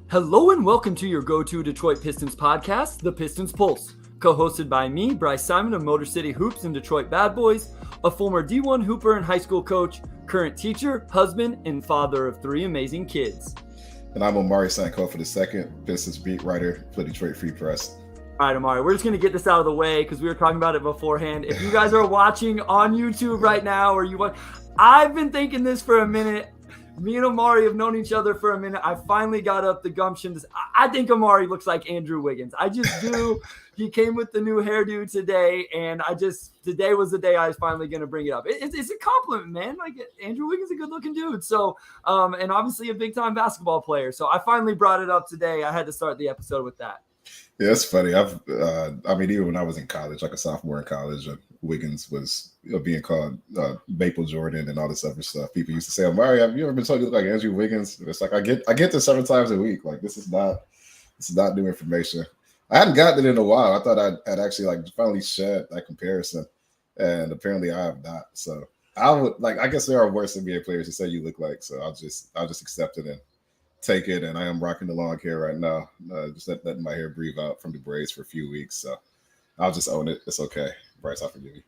Hello and welcome to your go-to Detroit Pistons podcast, the Pistons Pulse, co-hosted by me, Bryce Simon of Motor City Hoops and Detroit Bad Boys, a former D1 hooper and high school coach, current teacher, husband, and father of three amazing kids. And I'm Omari Sankofa, the second Pistons beat writer for Detroit Free Press. All right, Omari, we're just going to get this out of the way because we were talking about it beforehand. If you guys are watching on YouTube right now or you want, I've been thinking this for a minute. Me and Omari have known each other for a minute. I finally got up the gumption. I think Omari looks like Andrew Wiggins. I just do. He came with the new hairdo today, and today was the day I was finally going to bring it up. It's a compliment, man. Like, Andrew Wiggins is a good-looking dude. So, and obviously a big-time basketball player. So I finally brought it up today. I had to start the episode with that. Yeah, it's funny. Even when I was in college, like a sophomore in college, Wiggins was being called Maple Jordan and all this other stuff. People used to say, "Omari, have you ever been told you look like Andrew Wiggins?" It's like I get this 7 times a week. Like this is not new information. I hadn't gotten it in a while. I thought I had actually finally shed that comparison, and apparently I have not. So I guess there are worse NBA players to say you look like. So I'll just accept it and take it. And I am rocking the long hair right now. Just letting my hair breathe out from the braids for a few weeks. So I'll just own it. It's okay. Bryce, I forgive you.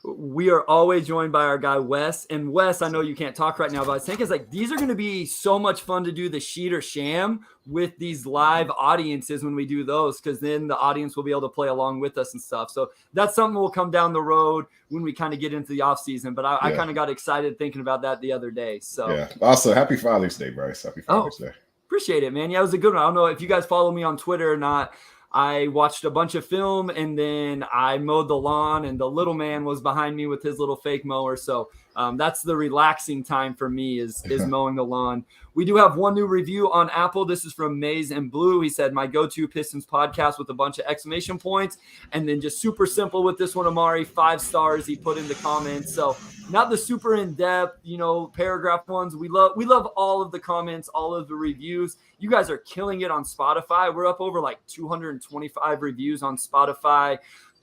We are always joined by our guy Wes. And Wes, I know you can't talk right now, but I was thinking these are going to be so much fun to do the sheet or sham with these live audiences when we do those, because then the audience will be able to play along with us and stuff. So that's something will come down the road when we kind of get into the off season. But I kind of got excited thinking about that the other day. So yeah. Also, happy Father's Day, Bryce. Happy Father's Day. Appreciate it, man. Yeah, it was a good one. I don't know if you guys follow me on Twitter or not. I watched a bunch of film and then I mowed the lawn and the little man was behind me with his little fake mower. So that's the relaxing time for me is mowing the lawn. We do have one new review on Apple. This is from Maize and Blue. He said, my go-to Pistons podcast with a bunch of exclamation points. And then just super simple with this one, Omari, 5 stars he put in the comments. So not the super in-depth, paragraph ones. We love all of the comments, all of the reviews. You guys are killing it on Spotify. We're up over 225 reviews on Spotify.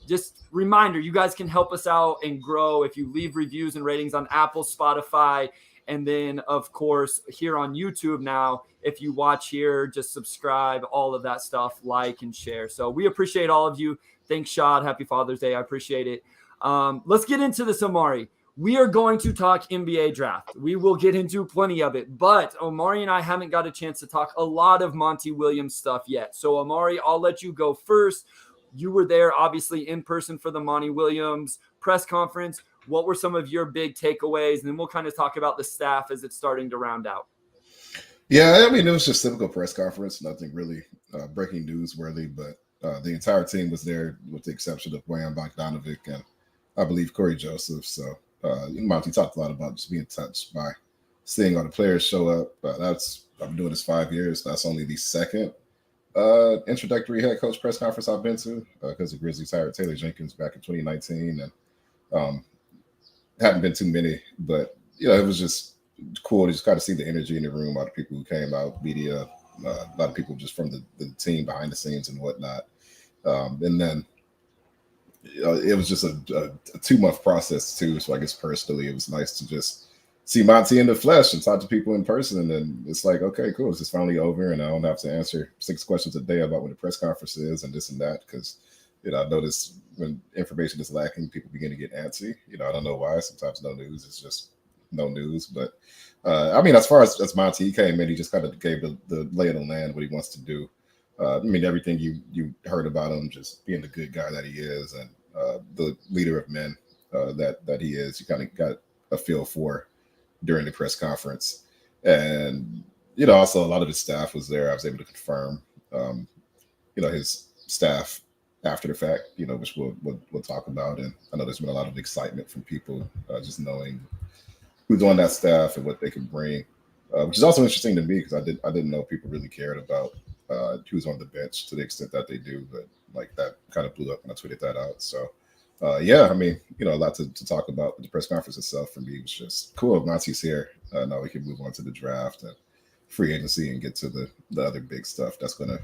Just reminder, you guys can help us out and grow if you leave reviews and ratings on Apple, Spotify, and then, of course, here on YouTube now, if you watch here, just subscribe, all of that stuff, like and share. So we appreciate all of you. Thanks, Shad. Happy Father's Day. I appreciate it. Let's get into this, Omari. We are going to talk NBA draft. We will get into plenty of it, but Omari and I haven't got a chance to talk a lot of Monty Williams stuff yet. So Omari, I'll let you go first. You were there obviously in person for the Monty Williams press conference. What were some of your big takeaways? And then we'll kind of talk about the staff as it's starting to round out. Yeah, I mean, it was just typical press conference, nothing really breaking news worthy, but the entire team was there with the exception of Bojan Bogdanovic and I believe Corey Joseph. So Monty talked a lot about just being touched by seeing all the players show up. I've been doing this 5 years. That's only the second introductory head coach press conference I've been to because the Grizzlies hired Taylor Jenkins back in 2019, and hadn't been too many. But it was just cool to just kind of see the energy in the room. A lot of people who came out, media, a lot of people just from the team behind the scenes and whatnot. And then it was just a 2-month process too. So I guess personally, it was nice to just see Monty in the flesh and talk to people in person. And it's like, okay, cool. This is finally over. And I don't have to answer 6 questions a day about when the press conference is and this and that. Cause I notice when information is lacking, people begin to get antsy. I don't know why. Sometimes no news is just no news. But as far as Monty, he came in, he just kind of gave the lay of the land, what he wants to do. Everything you heard about him, just being the good guy that he is and the leader of men that he is, you kind of got a feel for during the press conference. And, also a lot of his staff was there. I was able to confirm, his staff after the fact, which we'll talk about. And I know there's been a lot of excitement from people just knowing who's on that staff and what they can bring, which is also interesting to me because I didn't know people really cared about who's on the bench to the extent that they do, but that kind of blew up when I tweeted that out. So a lot to talk about. The press conference itself for me was just cool. Monty's here. Now we can move on to the draft and free agency and get to the other big stuff that's going to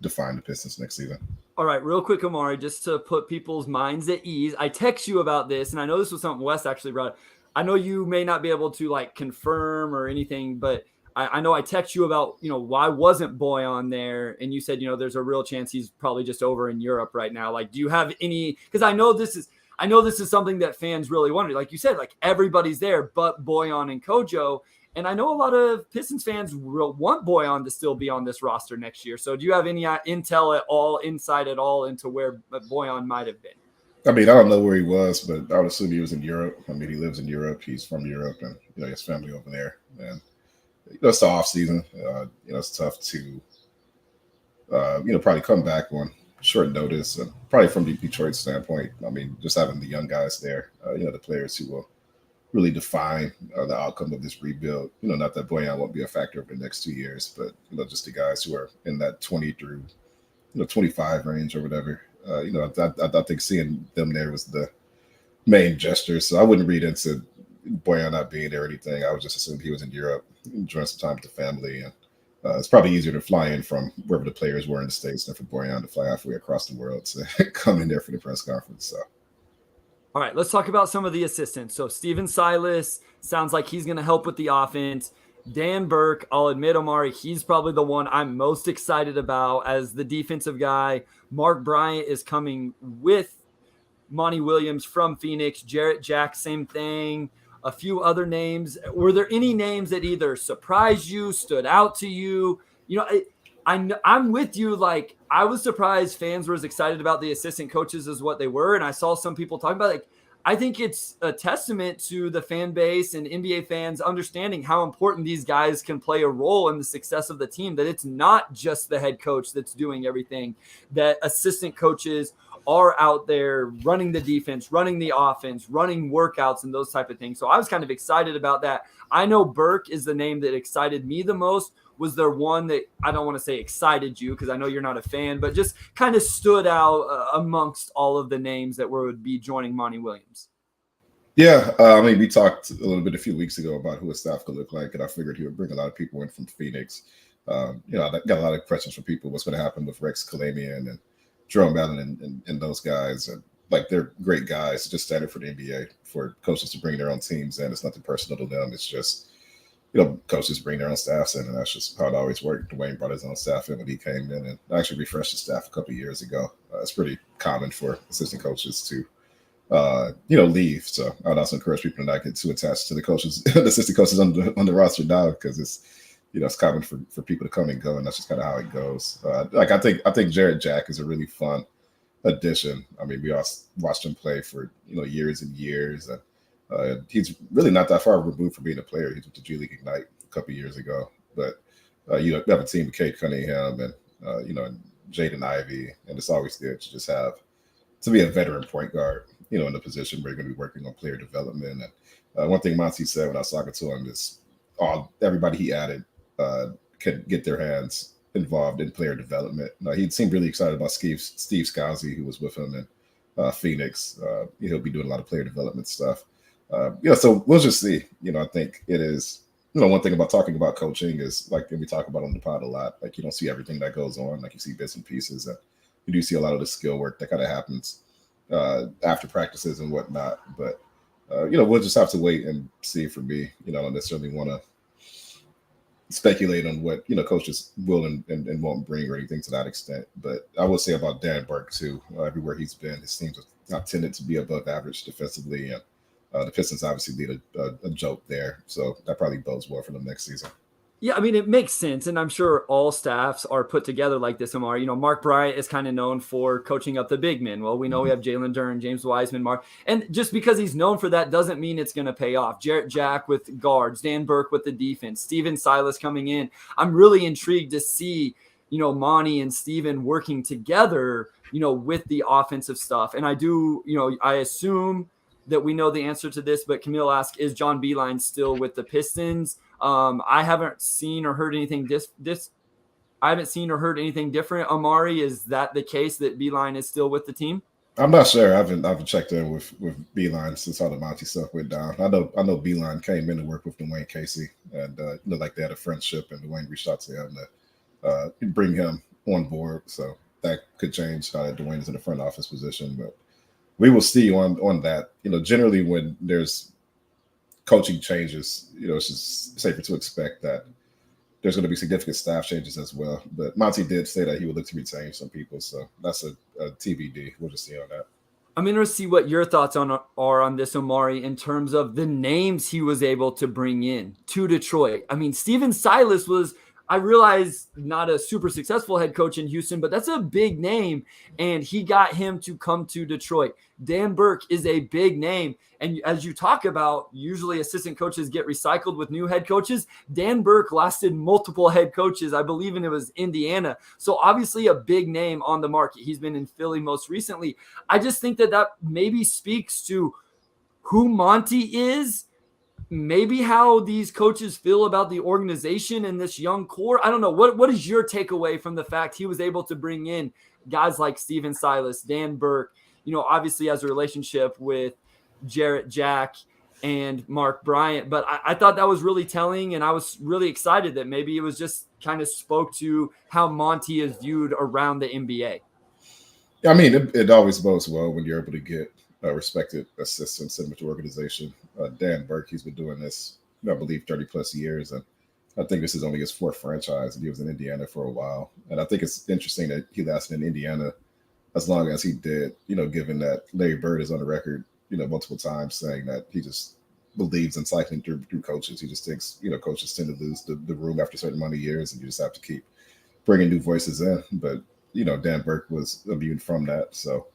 define the Pistons next season. All right, real quick, Omari, just to put people's minds at ease. I text you about this, and I know this was something Wes actually brought. I know you may not be able to confirm or anything, but I know I text you about, why wasn't Bojan there? And you said, there's a real chance he's probably just over in Europe right now. Like, do you have any, because I know this is something that fans really wonder. Like you said, like everybody's there but Bojan and Kojo. And I know a lot of Pistons fans want Bojan to still be on this roster next year. So do you have any intel at all, insight at all into where Bojan might have been? I mean, I don't know where he was, but I would assume he was in Europe. I mean, he lives in Europe. He's from Europe, and his family over there. And it's the off season. It's tough to probably come back on short notice, and probably from the Detroit standpoint. I mean, just having the young guys there, the players who will really define the outcome of this rebuild. Not that Bojan won't be a factor over the next 2 years, but just the guys who are in that 20 through 25 range or whatever. I think seeing them there was the main gesture. So I wouldn't read into Bojan not being there or anything. I would just assume he was in Europe enjoying some time with the family, and it's probably easier to fly in from wherever the players were in the States than for Bojan to fly halfway across the world to come in there for the press conference. So. All right, let's talk about some of the assistants. So Steven Silas sounds like he's going to help with the offense. Dan Burke, I'll admit, Omari, he's probably the one I'm most excited about as the defensive guy. Mark Bryant is coming with Monty Williams from Phoenix. Jarrett Jack, same thing. A few other names. Were there any names that either surprised you, stood out to you? I'm with you. Like, I was surprised fans were as excited about the assistant coaches as what they were. And I saw some people talking about it. I think it's a testament to the fan base and NBA fans understanding how important these guys can play a role in the success of the team, that it's not just the head coach that's doing everything, that assistant coaches are out there running the defense, running the offense, running workouts and those type of things. So I was kind of excited about that. I know Burke is the name that excited me the most. Was there one that, I don't want to say excited you because I know you're not a fan, but just kind of stood out amongst all of the names that would be joining Monty Williams? Yeah, I mean, we talked a little bit a few weeks ago about who his staff could look like, and I figured he would bring a lot of people in from Phoenix. I got a lot of questions from people. What's going to happen with Rex Kalamian and Jerome Allen and those guys? And like, they're great guys. It's just standard for the NBA for coaches to bring their own teams in. It's nothing personal to them. It's just, coaches bring their own staffs in, and that's just how it always worked. Dwayne brought his own staff in when he came in, and actually refreshed his staff a couple of years ago. It's pretty common for assistant coaches to, leave. So I'd also encourage people to not get too attached to the coaches, the assistant coaches on the roster now, because it's common for people to come and go, and that's just kind of how it goes. I think Jarrett Jack is a really fun addition. I mean, we all watched him play for years and years, and he's really not that far removed from being a player. He went to G League Ignite a couple of years ago, but you have a team with Cade Cunningham and and Jaden Ivey, and it's always good to just have to be a veteran point guard, in the position where you're going to be working on player development. And one thing Monty said when I was talking to him is everybody he added can get their hands involved in player development. He seemed really excited about Steve Scalzi, who was with him in Phoenix. He'll be doing a lot of player development stuff. So we'll just see. I think it is, one thing about talking about coaching is, like, we talk about on the pod a lot, like, you don't see everything that goes on. Like, you see bits and pieces, and you do see a lot of the skill work that kind of happens after practices and whatnot. But we'll just have to wait and see. For me, I don't necessarily want to speculate on what coaches will and won't bring or anything to that extent. But I will say about Dan Burke too. Everywhere he's been, his teams have not tended to be above average defensively, and the Pistons obviously need a joke there, so that probably bodes well for them next season. Yeah, I mean, it makes sense, and I'm sure all staffs are put together like this, Omar. Mark Bryant is kind of known for coaching up the big men. Well, we know we have Jalen Duren, James Wiseman, and just because he's known for that doesn't mean it's going to pay off. Jarrett Jack with guards, Dan Burke with the defense, Steven Silas coming in. I'm really intrigued to see, Monty and Steven working together, with the offensive stuff. And I do, I assume that we know the answer to this, but Camille asked, is John Beilein still with the Pistons? I haven't seen or heard anything I haven't seen or heard anything different. Omari, is that the case that Beilein is still with the team? I'm not sure. I haven't checked in with Beilein since all the Monty stuff went down. I know Beilein came in to work with Dwayne Casey, and like they had a friendship, and Dwayne reached out to him to bring him on board. So that could change how Dwayne is in the front office position, but we will see on that. Generally when there's coaching changes, it's just safer to expect that there's going to be significant staff changes as well. But Monty did say that he would look to retain some people, so that's a TBD. We'll just see on that. I'm interested to see what your thoughts are on this, Omari, in terms of the names he was able to bring in to Detroit. I mean, Steven Silas was, I realize, not a super successful head coach in Houston, but that's a big name, and he got him to come to Detroit. Dan Burke is a big name, and as you talk about, usually assistant coaches get recycled with new head coaches. Dan Burke lasted multiple head coaches, I believe, and it was Indiana. So obviously a big name on the market. He's been in Philly most recently. I just think that maybe speaks to who Monty is, maybe how these coaches feel about the organization and this young core. I don't know. What is your takeaway from the fact he was able to bring in guys like Steven Silas, Dan Burke, obviously has a relationship with Jarrett Jack and Mark Bryant, but I thought that was really telling, and I was really excited that maybe it was just kind of spoke to how Monty is viewed around the NBA. I mean, it always bodes well when you're able to get respected assistants in the organization. Dan Burke, he's been doing this, I believe, 30 plus years, and I think this is only his fourth franchise, and he was in Indiana for a while. And I think it's interesting that he lasted in Indiana as long as he did, given that Larry Bird is on the record, multiple times saying that he just believes in cycling through coaches. He just thinks, coaches tend to lose the room after a certain amount of years, and you just have to keep bringing new voices in. But, Dan Burke was immune from that. So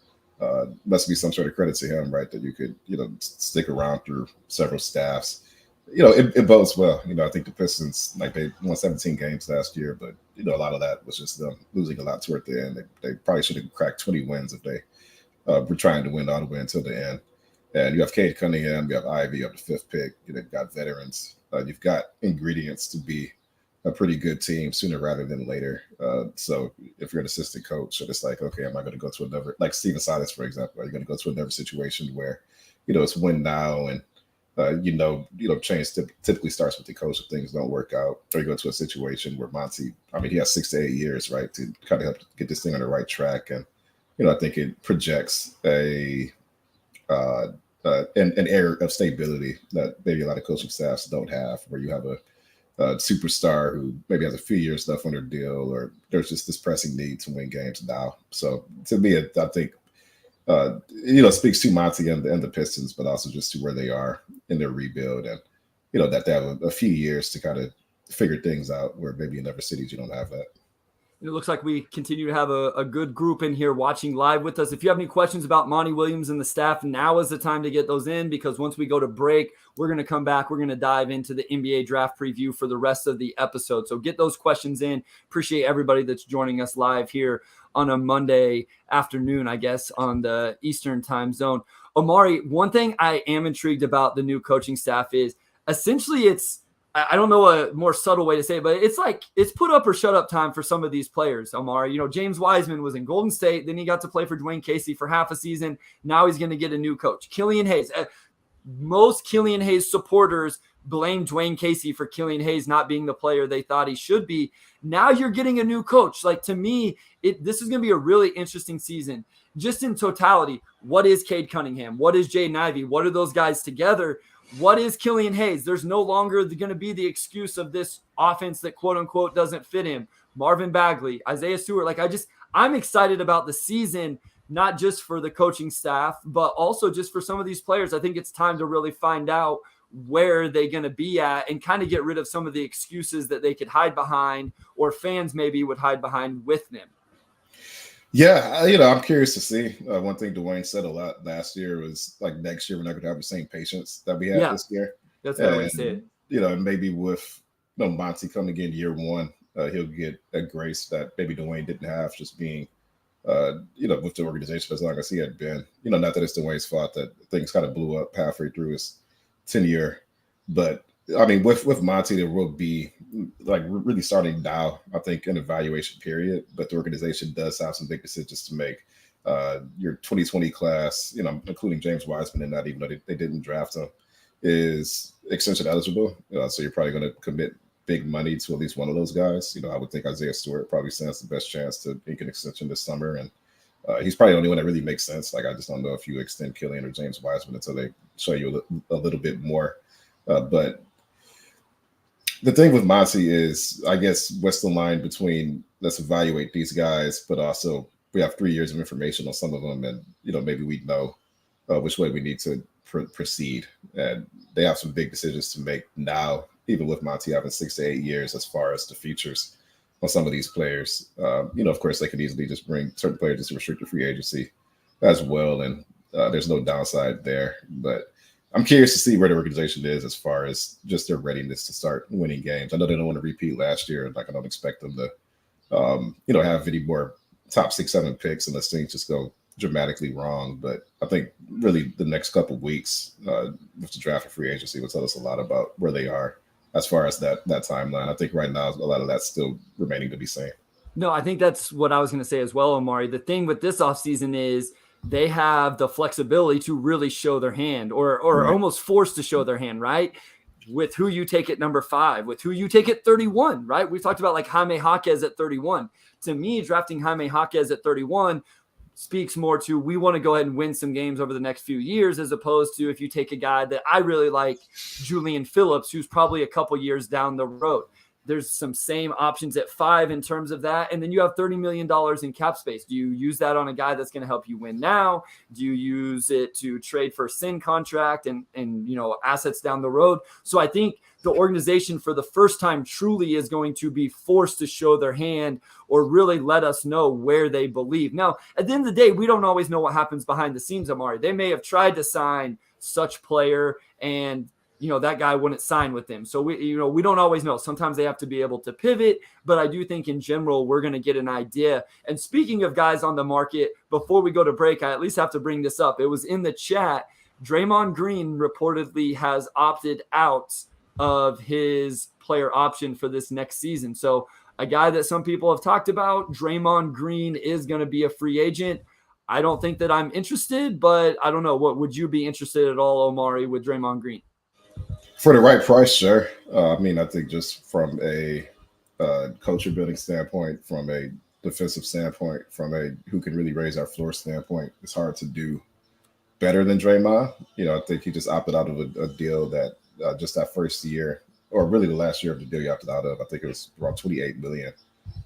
must be some sort of credit to him, right, that you could, stick around through several staffs. It bodes well. I think the Pistons, they won 17 games last year, but, a lot of that was just them losing a lot toward the end. They probably should have cracked 20 wins if they were trying to win all the way until the end. And you have Cade Cunningham, you have Ivy, you have the fifth pick, you've got veterans. You've got ingredients to be a pretty good team sooner rather than later. So if you're an assistant coach, it's like, okay, am I going to go to another, like Steven Silas, for example, are you going to go to another situation where, it's win now and, change typically starts with the coach if things don't work out, or you go to a situation where Monty, he has 6 to 8 years, right, to kind of help get this thing on the right track. And, I think it projects an air of stability that maybe a lot of coaching staffs don't have, where you have a superstar who maybe has a few years left on their deal, or there's just this pressing need to win games now. So to me, I think, speaks to Monty and the Pistons, but also just to where they are in their rebuild, and, that they have a few years to kind of figure things out, where maybe in other cities you don't have that. It looks like we continue to have a good group in here watching live with us. If you have any questions about Monty Williams and the staff, now is the time to get those in, because once we go to break, we're going to come back. We're going to dive into the NBA draft preview for the rest of the episode. So get those questions in. Appreciate everybody that's joining us live here on a Monday afternoon, I guess, on the Eastern time zone. Omari, one thing I am intrigued about the new coaching staff is essentially I don't know a more subtle way to say it, but it's like it's put up or shut up time for some of these players, Omari. James Wiseman was in Golden State. Then he got to play for Dwayne Casey for half a season. Now he's going to get a new coach. Killian Hayes. Most Killian Hayes supporters blame Dwayne Casey for Killian Hayes not being the player they thought he should be. Now you're getting a new coach. Like, to me, this is going to be a really interesting season. Just in totality, what is Cade Cunningham? What is Jaden Ivey? What are those guys together? What is Killian Hayes? There's no longer going to be the excuse of this offense that quote unquote doesn't fit him. Marvin Bagley, Isaiah Stewart. I'm excited about the season, not just for the coaching staff, but also just for some of these players. I think it's time to really find out where they're going to be at and kind of get rid of some of the excuses that they could hide behind, or fans maybe would hide behind with them. Yeah, I'm curious to see. One thing Dwayne said a lot last year was, like, next year we're not going to have the same patience that we had this year. That's what he said. Maybe with Monty coming in year one, he'll get a grace that maybe Dwayne didn't have, just being, with the organization as long as he had been. Not that it's Dwayne's fault that things kind of blew up halfway through his tenure, but with Monty, there will be, like, really starting now, I think, an evaluation period, but the organization does have some big decisions to make. Your 2020 class, including James Wiseman, and that, even though they didn't draft him, is extension eligible. So you're probably going to commit big money to at least one of those guys. I would think Isaiah Stewart probably stands the best chance to ink an extension this summer, and he's probably the only one that really makes sense. Like, I just don't know if you extend Killian or James Wiseman until they show you a little bit more. But The thing with Monty is, I guess, what's the line between let's evaluate these guys, but also we have 3 years of information on some of them, and maybe we know which way we need to proceed. And they have some big decisions to make now, even with Monty having 6 to 8 years as far as the features on some of these players. Of course, they could easily just bring certain players to restricted free agency as well, and there's no downside there. But I'm curious to see where the organization is as far as just their readiness to start winning games. I know they don't want to repeat last year. Like, I don't expect them to, have any more top 6, 7 picks unless things just go dramatically wrong. But I think really the next couple of weeks with the draft and free agency will tell us a lot about where they are as far as that timeline. I think right now a lot of that's still remaining to be seen. No, I think that's what I was going to say as well, Omari. The thing with this offseason is they have the flexibility to really show their hand or Right. almost forced to show their hand, right? With who you take at number 5, with who you take at 31, right? We've talked about like Jaime Jaquez at 31. To me, drafting Jaime Jaquez at 31 speaks more to we want to go ahead and win some games over the next few years, as opposed to if you take a guy that I really like, Julian Phillips, who's probably a couple years down the road. There's some same options at 5 in terms of that. And then you have $30 million in cap space. Do you use that on a guy that's going to help you win now? Do you use it to trade for a sin contract and assets down the road? So I think the organization for the first time truly is going to be forced to show their hand or really let us know where they believe. Now, at the end of the day, we don't always know what happens behind the scenes, Omari. They may have tried to sign such player and that guy wouldn't sign with them. So we don't always know. Sometimes they have to be able to pivot, but I do think in general, we're going to get an idea. And speaking of guys on the market, before we go to break, I at least have to bring this up. It was in the chat. Draymond Green reportedly has opted out of his player option for this next season. So a guy that some people have talked about, Draymond Green, is going to be a free agent. I don't think that I'm interested, but I don't know. What would you be interested at all, Omari, with Draymond Green? For the right price, sure. I think just from a culture building standpoint, from a defensive standpoint, from a who can really raise our floor standpoint, it's hard to do better than Draymond. I think he just opted out of a deal that just that first year, or really the last year of the deal he opted out of, I think it was around $28 million,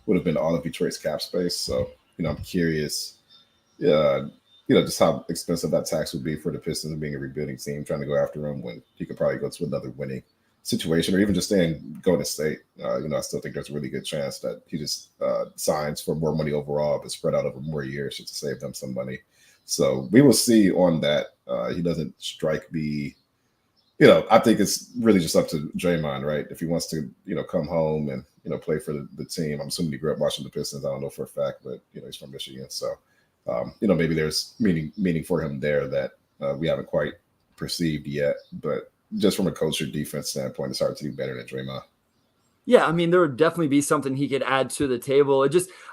would have been all of Detroit's cap space. So, I'm curious, just how expensive that tax would be for the Pistons being a rebuilding team, trying to go after him when he could probably go to another winning situation or even just stay in Golden State. I still think there's a really good chance that he just signs for more money overall, but spread out over more years just to save them some money. So we will see on that. He doesn't strike me. I think it's really just up to Draymond, right? If he wants to, come home and, play for the team. I'm assuming he grew up watching the Pistons. I don't know for a fact, but, he's from Michigan. So, maybe there's meaning for him there that we haven't quite perceived yet. But just from a culture defense standpoint, it's hard to do better than Draymond. Yeah, there would definitely be something he could add to the table.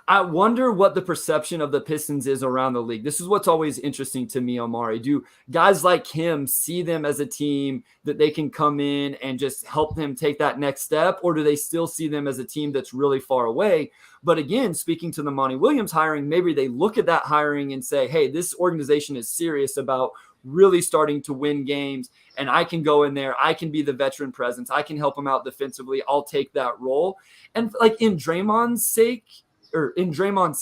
I wonder what the perception of the Pistons is around the league. This is what's always interesting to me, Omari. Do guys like him see them as a team that they can come in and just help them take that next step? Or do they still see them as a team that's really far away? But again, speaking to the Monty Williams hiring, maybe they look at that hiring and say, hey, this organization is serious about really starting to win games, and I can go in there, I can be the veteran presence, I can help them out defensively, I'll take that role. And like in Draymond's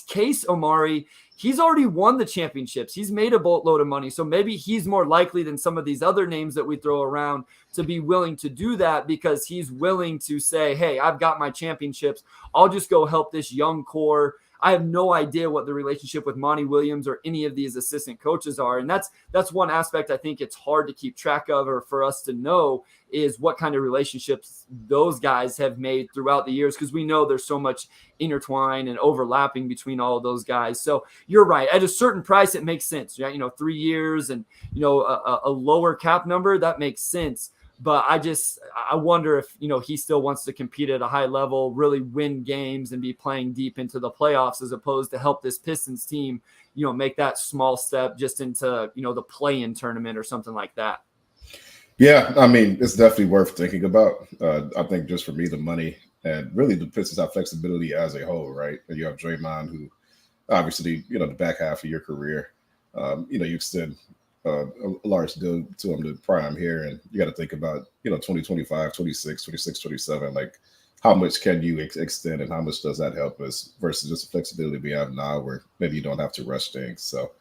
case, Omari, he's already won the championships. He's made a boatload of money. So maybe he's more likely than some of these other names that we throw around to be willing to do that because he's willing to say, hey, I've got my championships. I'll just go help this young core. I have no idea what the relationship with Monty Williams or any of these assistant coaches are. And that's one aspect I think it's hard to keep track of or for us to know is what kind of relationships those guys have made throughout the years, because we know there's so much intertwine and overlapping between all of those guys. So you're right. At a certain price, it makes sense. Right? 3 years and, a lower cap number, that makes sense. But I wonder if, he still wants to compete at a high level, really win games and be playing deep into the playoffs as opposed to help this Pistons team, make that small step just into, the play-in tournament or something like that. Yeah, it's definitely worth thinking about. I think just for me, the money and really the Pistons have flexibility as a whole, right? And you have Draymond, who obviously, the back half of your career, you extend a large deal to him to prime here. And you got to think about, 2025, 26, 26, 27, like how much can you extend and how much does that help us versus just the flexibility we have now where maybe you don't have to rush things. So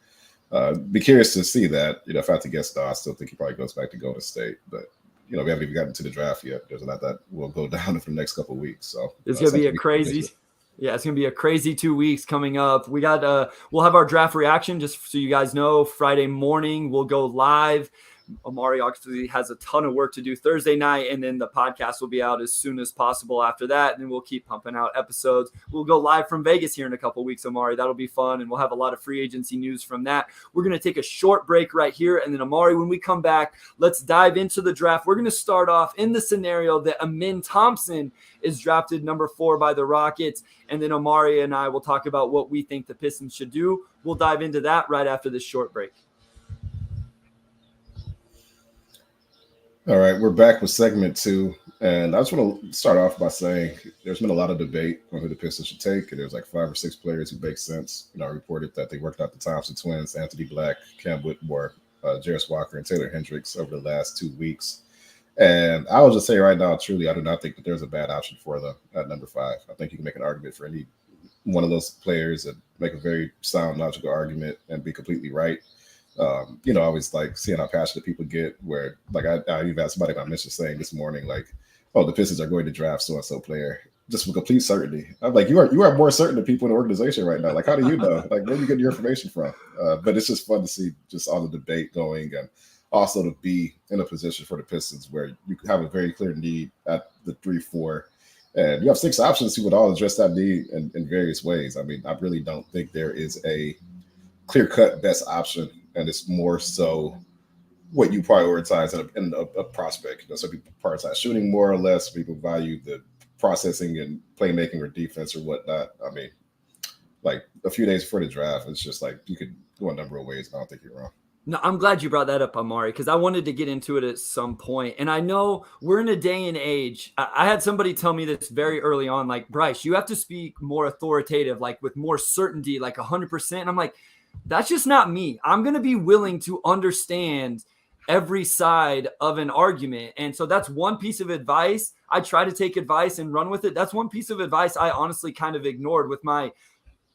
be curious to see that. If I had to guess, though, I still think he probably goes back to Golden State. But, we haven't even gotten to the draft yet. There's a lot that will go down for the next couple of weeks. So it's going to be a crazy – yeah, it's going to be a crazy 2 weeks coming up. We'll have our draft reaction, just so you guys know, Friday morning. We'll go live. Omari obviously has a ton of work to do Thursday night, and then the podcast will be out as soon as possible after that, and then we'll keep pumping out episodes. We'll go live from Vegas here in a couple of weeks, Omari. That'll be fun, and we'll have a lot of free agency news from that. We're going to take a short break right here, and then, Omari, when we come back, let's dive into the draft. We're going to start off in the scenario that Amin Thompson is drafted number 4 by the Rockets, and then Omari and I will talk about what we think the Pistons should do. We'll dive into that right after this short break. All right, we're back with segment 2, and I just want to start off by saying there's been a lot of debate on who the Pistons should take, and there's like 5 or 6 players who make sense. I reported that they worked out the Thompson twins, Anthony Black, Cam Whitmore, Jarris Walker, and Taylor Hendricks over the last 2 weeks. And I will just say right now, truly, I do not think that there's a bad option for them at number 5. I think you can make an argument for any one of those players and make a very sound, logical argument and be completely right. I always like seeing how passionate people get where, like, I even had somebody I mentioned saying this morning, like, oh, the Pistons are going to draft so-and-so player just with complete certainty. I'm like, you are more certain than people in the organization right now. Like, how do you know? Like, where are you getting your information from? But it's just fun to see just all the debate going and also to be in a position for the Pistons where you have a very clear need at the 3-4. And you have 6 options who would all address that need in various ways. I mean, I really don't think there is a clear-cut best option. And it's more so what you prioritize in a prospect. Some people prioritize shooting more or less. People value the processing and playmaking or defense or whatnot. I mean, like a few days before the draft, it's just like you could go a number of ways. And I don't think you're wrong. No, I'm glad you brought that up, Omari, because I wanted to get into it at some point. And I know we're in a day and age. I had somebody tell me this very early on, like, Bryce, you have to speak more authoritative, like with more certainty, like 100%. And I'm like, that's just not me. I'm going to be willing to understand every side of an argument. And so that's one piece of advice. I try to take advice and run with it. That's one piece of advice I honestly kind of ignored with my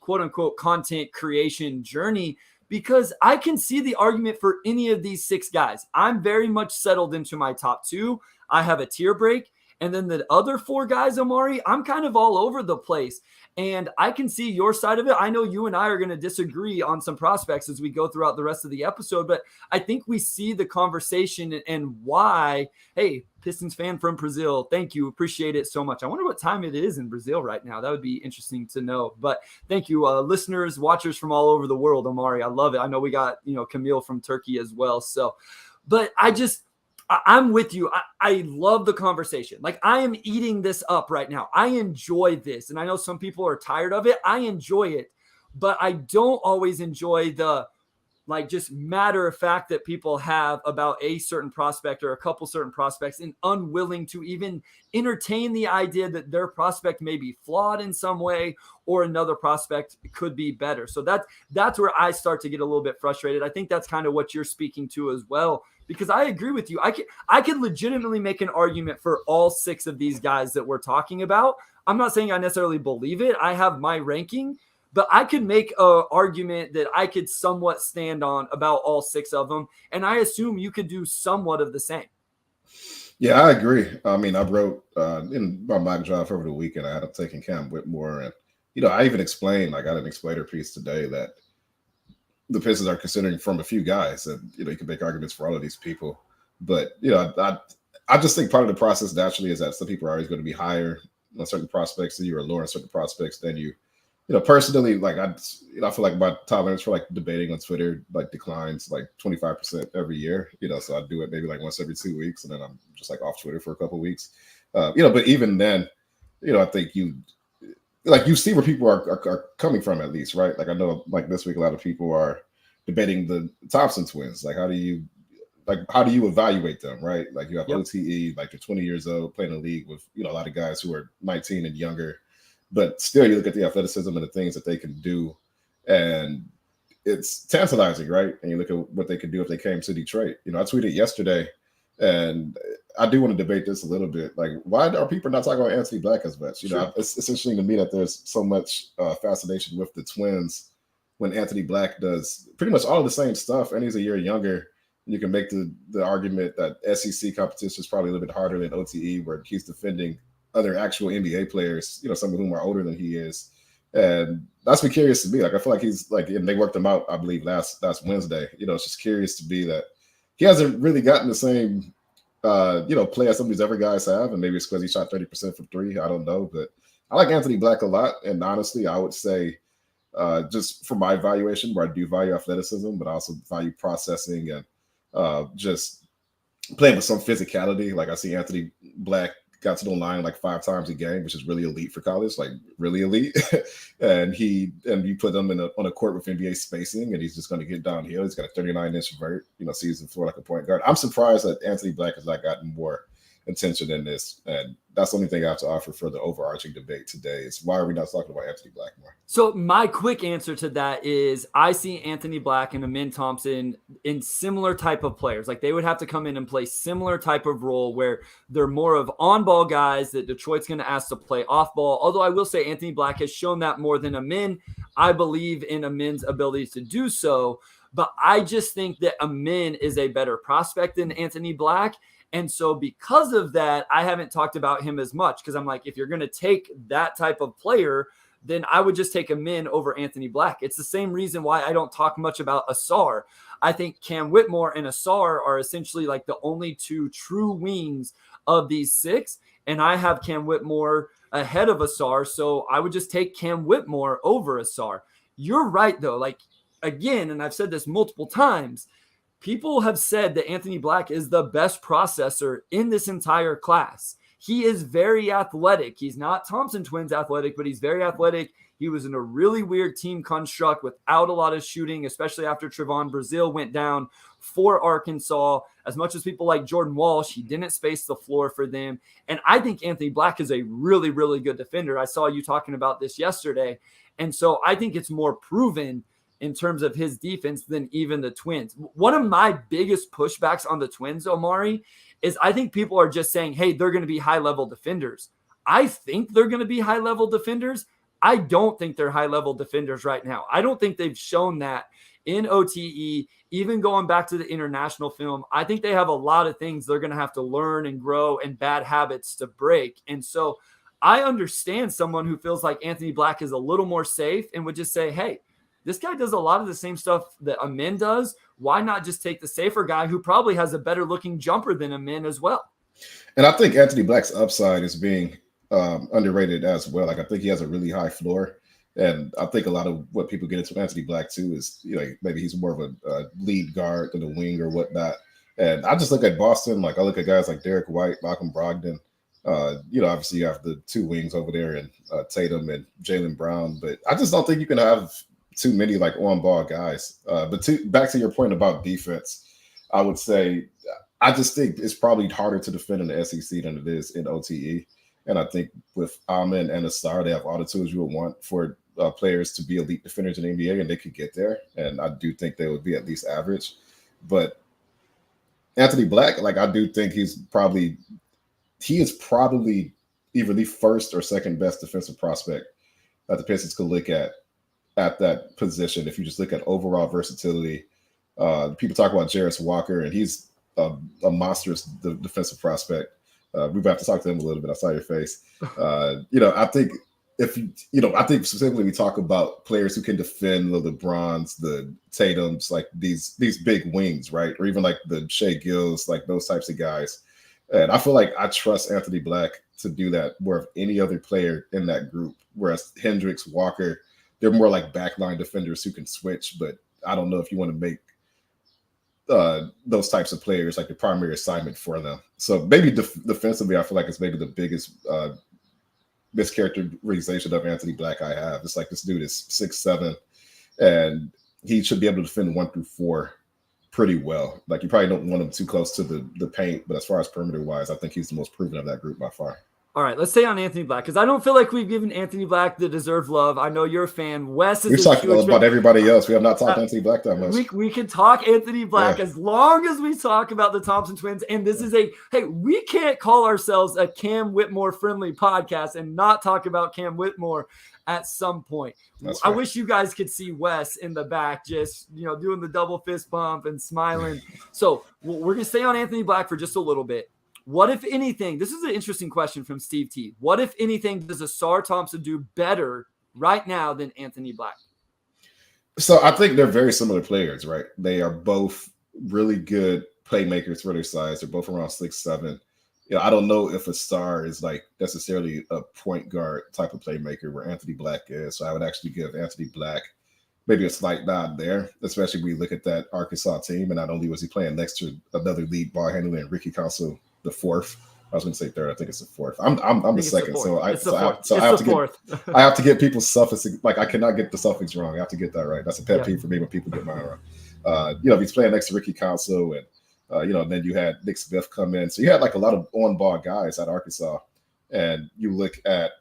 quote unquote content creation journey, because I can see the argument for any of these 6 guys. I'm very much settled into my top 2. I have a tier break. And then the other 4 guys, Omari, I'm kind of all over the place. And I can see your side of it. I know you and I are going to disagree on some prospects as we go throughout the rest of the episode, but I think we see the conversation and why. Hey, Pistons fan from Brazil, thank you. Appreciate it so much. I wonder what time it is in Brazil right now. That would be interesting to know. But thank you, listeners, watchers from all over the world, Omari. I love it. I know we got, Camille from Turkey as well. So, but I'm with you. I love the conversation. Like, I am eating this up right now. I enjoy this. And I know some people are tired of it. I enjoy it, but I don't always enjoy the, like, just matter of fact that people have about a certain prospect or a couple certain prospects and unwilling to even entertain the idea that their prospect may be flawed in some way or another prospect could be better. So that's where I start to get a little bit frustrated. I think that's kind of what you're speaking to as well, because I agree with you. I could legitimately make an argument for all 6 of these guys that we're talking about. I'm not saying I necessarily believe it. I have my ranking, but I could make an argument that I could somewhat stand on about all 6 of them. And I assume you could do somewhat of the same. Yeah, I agree. I mean, I wrote in my mock draft over the weekend, I had up taking Cam Whitmore. And, I even explained, like, I had an explainer piece today that the Pistons are considering from a few guys. And, you can make arguments for all of these people. But, I just think part of the process naturally is that some people are always going to be higher on certain prospects than you or lower on certain prospects than you. Personally, like I feel like my tolerance for like debating on Twitter like declines like 25% every year. So I do it maybe like once every 2 weeks, and then I'm just like off Twitter for a couple of weeks. But even then, I think you see where people are coming from at least, right? Like I know like this week a lot of people are debating the Thompson twins. Like how do you evaluate them, right? Like you have OTE, like they're 20 years old, playing in the league with a lot of guys who are 19 and younger. But still, you look at the athleticism and the things that they can do. And it's tantalizing, right? And you look at what they could do if they came to Detroit. I tweeted yesterday, and I do want to debate this a little bit. Like, why are people not talking about Anthony Black as much? Sure. It's interesting to me that there's so much fascination with the Twins when Anthony Black does pretty much all of the same stuff, and he's a year younger. You can make the argument that SEC competition is probably a little bit harder than OTE, where he's defending other actual NBA players, some of whom are older than he is. And that's been curious to me. Like, I feel like he's like, and they worked him out, I believe, last Wednesday. It's just curious to be that he hasn't really gotten the same, play as some of these other guys have. And maybe it's because he shot 30% from three. I don't know. But I like Anthony Black a lot. And honestly, I would say, just for my evaluation, where I do value athleticism, but I also value processing and just playing with some physicality. Like, I see Anthony Black got to the line like 5 times a game, which is really elite for college, like really elite. and you put him on a court with NBA spacing, and he's just going to get downhill. He's got a 39-inch vert, season floor like a point guard. I'm surprised that Anthony Black has not gotten more attention in this, and that's the only thing I have to offer for the overarching debate today is why are we not talking about Anthony Black more? So my quick answer to that is I see Anthony Black and Amin Thompson in similar type of players. Like, they would have to come in and play similar type of role where they're more of on-ball guys that Detroit's going to ask to play off-ball. Although I will say Anthony Black has shown that more than Amin. I believe in Amin's ability to do so, but I just think that Amin is a better prospect than Anthony Black. And so because of that, I haven't talked about him as much because I'm like, if you're going to take that type of player, then I would just take Amin over Anthony Black. It's the same reason why I don't talk much about Asar. I think Cam Whitmore and Asar are essentially like the only 2 true wings of these 6. And I have Cam Whitmore ahead of Asar. So I would just take Cam Whitmore over Asar. You're right, though. Like, again, and I've said this multiple times, people have said that Anthony Black is the best processor in this entire class. He is very athletic. He's not Thompson Twins athletic, but he's very athletic. He was in a really weird team construct without a lot of shooting, especially after Trevon Brazile went down for Arkansas. As much as people like Jordan Walsh, he didn't space the floor for them. And I think Anthony Black is a really, really good defender. I saw you talking about this yesterday. And so I think it's more proven in terms of his defense than even the Twins. One of my biggest pushbacks on the Twins, Omari, is I think people are just saying, hey, they're going to be high-level defenders. I think they're going to be high-level defenders. I don't think they're high-level defenders right now. I don't think they've shown that in OTE, even going back to the international film. I think they have a lot of things they're going to have to learn and grow and bad habits to break. And so I understand someone who feels like Anthony Black is a little more safe and would just say, hey, this guy does a lot of the same stuff that Amin does. Why not just take the safer guy who probably has a better looking jumper than Amin as well? And I think Anthony Black's upside is being underrated as well. Like, I think he has a really high floor. And I think a lot of what people get into Anthony Black too is, maybe he's more of a lead guard than a wing or whatnot. And I just look at Boston, like I look at guys like Derek White, Malcolm Brogdon. Obviously you have the 2 wings over there and Tatum and Jaylen Brown, but I just don't think you can have too many like on-ball guys. But back to your point about defense, I would say I just think it's probably harder to defend in the SEC than it is in OTE. And I think with Amin and Asar, they have all the tools you would want for players to be elite defenders in the NBA, and they could get there. And I do think they would be at least average. But Anthony Black, like, I do think he is probably either the first or second best defensive prospect that the Pistons could look at that position. If you just look at overall versatility, people talk about Jarris Walker, and he's a monstrous defensive prospect. We have to talk to him a little bit. I saw your face. I think I think specifically we talk about players who can defend the LeBrons, the Tatums, like these big wings, right? Or even like the Shea Gills, like those types of guys. And I feel like I trust Anthony Black to do that more of any other player in that group. Whereas Hendricks, Walker, they're more like backline defenders who can switch. But I don't know if you want to make those types of players like the primary assignment for them. So maybe defensively, I feel like it's maybe the biggest mischaracterization of Anthony Black I have. It's like this dude is 6'7", and he should be able to defend 1 through 4 pretty well. Like, you probably don't want him too close to the paint, but as far as perimeter wise, I think he's the most proven of that group by far. All right, let's stay on Anthony Black because I don't feel like we've given Anthony Black the deserved love. I know you're a fan. Wes is We've a talked huge about fan. everybody else. We have not talked Anthony Black that much. We can talk Anthony Black as long as we talk about the Thompson twins. And this is we can't call ourselves a Cam Whitmore friendly podcast and not talk about Cam Whitmore at some point. I wish you guys could see Wes in the back just, doing the double fist bump and smiling. So we're going to stay on Anthony Black for just a little bit. What, if anything, this is an interesting question from Steve T. What, if anything, does Ausar Thompson do better right now than Anthony Black? So I think they're very similar players, right? They are both really good playmakers for their size. They're both around 6'7". I don't know if Ausar is like necessarily a point guard type of playmaker where Anthony Black is. So I would actually give Anthony Black maybe a slight nod there, especially when we look at that Arkansas team. And not only was he playing next to another lead ball handler in Ricky Council, the fourth. I was going to say third. I think it's the fourth. I'm the second. I have to get people's suffixes. Like I cannot get the suffix wrong. I have to get that right. That's a pet peeve for me when people get mine wrong. He's playing next to Ricky Council, and then you had Nick Smith come in. So you had like a lot of on-ball guys at Arkansas, and you look at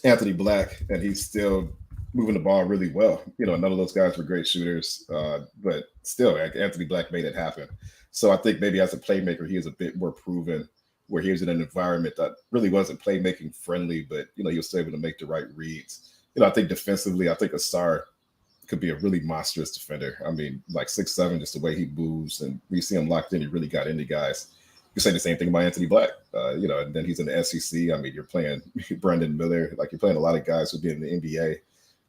Anthony Black, and he's still moving the ball really well. None of those guys were great shooters, but still, Anthony Black made it happen. So I think maybe as a playmaker, he is a bit more proven, where he was in an environment that really wasn't playmaking friendly, but he was still able to make the right reads. I think defensively, I think Ausar could be a really monstrous defender. I mean, like 6'7", just the way he moves, and we see him locked in. He really got into guys. You say the same thing about Anthony Black, and then he's in the SEC. I mean, you're playing Brandon Miller, like you're playing a lot of guys who'll be in the NBA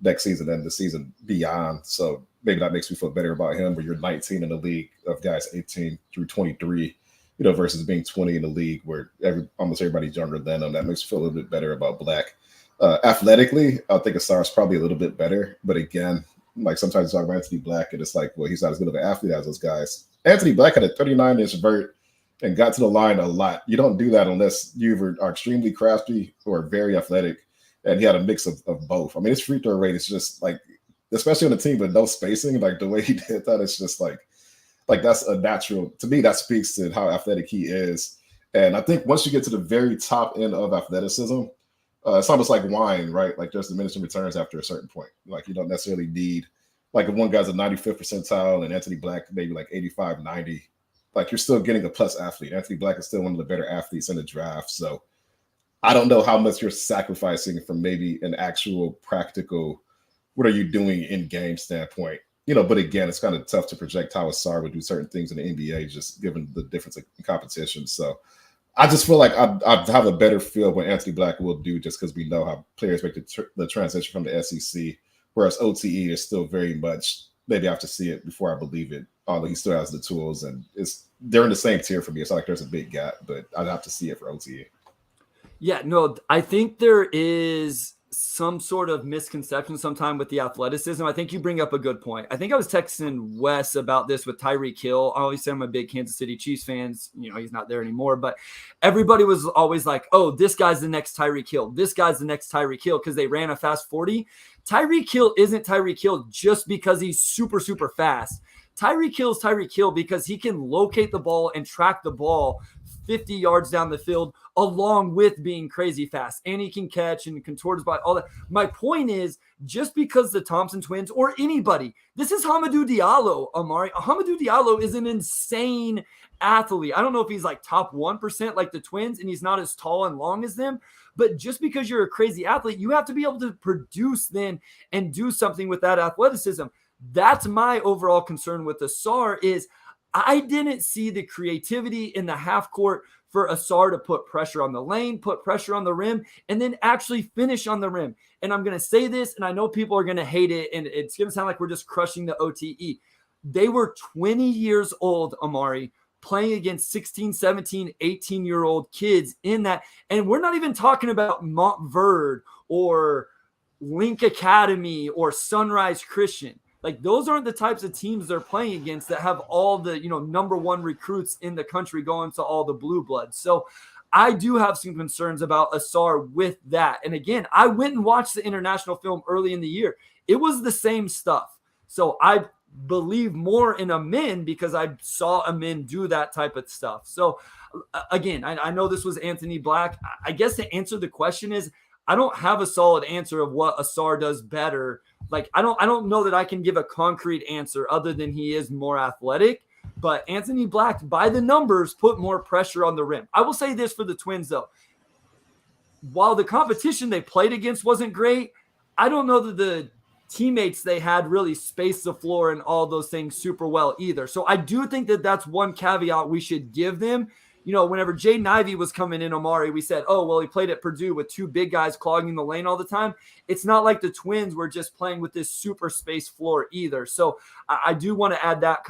next season and the season beyond. So maybe that makes me feel better about him, where you're 19 in the league of guys 18 through 23, versus being 20 in the league where almost everybody's younger than him. That makes me feel a little bit better about Black. Athletically, I think Ausar is probably a little bit better. But again, like sometimes you talk about Anthony Black and it's like, well, he's not as good of an athlete as those guys. Anthony Black had a 39-inch vert and got to the line a lot. You don't do that unless you are extremely crafty or very athletic. And he had a mix of both. I mean, his free throw rate is just like, especially on a team with no spacing, like the way he did that, it's just like that's a natural. To me, that speaks to how athletic he is. And I think once you get to the very top end of athleticism, it's almost like wine, right? Like there's diminishing returns after a certain point. Like you don't necessarily need, like if one guy's a 95th percentile and Anthony Black maybe like 85, 90, like you're still getting a plus athlete. Anthony Black is still one of the better athletes in the draft. So I don't know how much you're sacrificing from maybe an actual practical, what are you doing in game standpoint? But again, it's kind of tough to project how Ausar would do certain things in the NBA, just given the difference in competition. So I just feel like I'd have a better feel of what Anthony Black will do, just because we know how players make the transition from the SEC, whereas OTE is still very much, maybe I have to see it before I believe it, although he still has the tools, and they're in the same tier for me. It's not like there's a big gap, but I'd have to see it for OTE. Yeah, no, I think there is some sort of misconception sometime with the athleticism. I think you bring up a good point. I think I was texting Wes about this with Tyreek Hill. Obviously, I'm a big Kansas City Chiefs fan. He's not there anymore, but everybody was always like, oh, this guy's the next Tyreek Hill. This guy's the next Tyreek Hill because they ran a fast 40. Tyreek Hill isn't Tyreek Hill just because he's super, super fast. Tyreek Hill is Tyreek Hill because he can locate the ball and track the ball 50 yards down the field, along with being crazy fast, and he can catch and contort his body, all that. My point is, just because the Thompson twins or anybody, this is Hamidou Diallo, Omari. Hamidou Diallo is an insane athlete. I don't know if he's like top 1% like the twins, and he's not as tall and long as them, but just because you're a crazy athlete, you have to be able to produce then and do something with that athleticism. That's my overall concern with Ausar is I didn't see the creativity in the half court for Ausar to put pressure on the lane, put pressure on the rim, and then actually finish on the rim. And I'm going to say this, and I know people are going to hate it, and it's going to sound like we're just crushing the OTE. They were 20 years old, Omari, playing against 16, 17, 18-year-old kids in that. And we're not even talking about Montverde or Link Academy or Sunrise Christian. Like, those aren't the types of teams they're playing against that have all the, number one recruits in the country going to all the blue bloods. So I do have some concerns about Ausar with that. And again, I went and watched the international film early in the year. It was the same stuff. So believe more in Amin because I saw Amin do that type of stuff. So again, I know this was Anthony Black. I guess the answer to the question is I don't have a solid answer of what Ausar does better. Like I don't know that I can give a concrete answer other than he is more athletic. But Anthony Black, by the numbers, put more pressure on the rim. I will say this for the Twins, though. While the competition they played against wasn't great, I don't know that the teammates they had really spaced the floor and all those things super well either. So I do think that that's one caveat we should give them. You know, whenever Jaden Ivey was coming in, Omari, we said, oh, well, he played at Purdue with two big guys clogging the lane all the time. It's not like the Twins were just playing with this super space floor either. So I do want to add that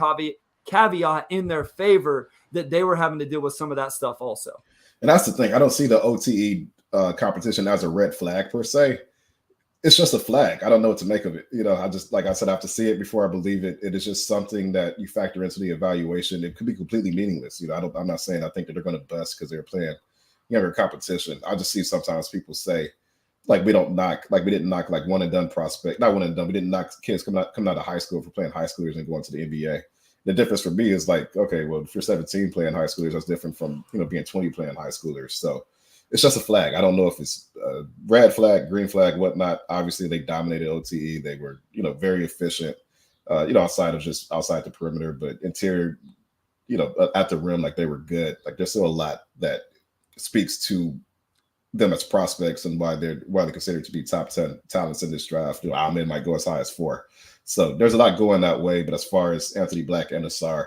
caveat in their favor that they were having to deal with some of that stuff also. And that's the thing. I don't see the OTE competition as a red flag per se. It's just a flag. I don't know what to make of it. You know, I just, like I said, I have to see it before I believe it. It is just something that you factor into the evaluation. It could be completely meaningless. You know, I'm not saying I think that they're going to bust because they're playing younger competition. I just see sometimes people say, like, we didn't knock like one and done prospect. Not one and done. We didn't knock kids coming out of high school for playing high schoolers and going to the NBA. The difference for me is like, okay, well, if you're 17 playing high schoolers, that's different from, you know, being 20 playing high schoolers. So it's just a flag. I don't know if it's a red flag, green flag, whatnot. Obviously, they dominated OTE. They were, you know, very efficient, you know, outside the perimeter, but interior, you know, at the rim, like they were good. Like there's still a lot that speaks to them as prospects and why they're considered to be top 10 talents in this draft. You know, Amin might go as high as 4. So there's a lot going that way. But as far as Anthony Black and Ausar,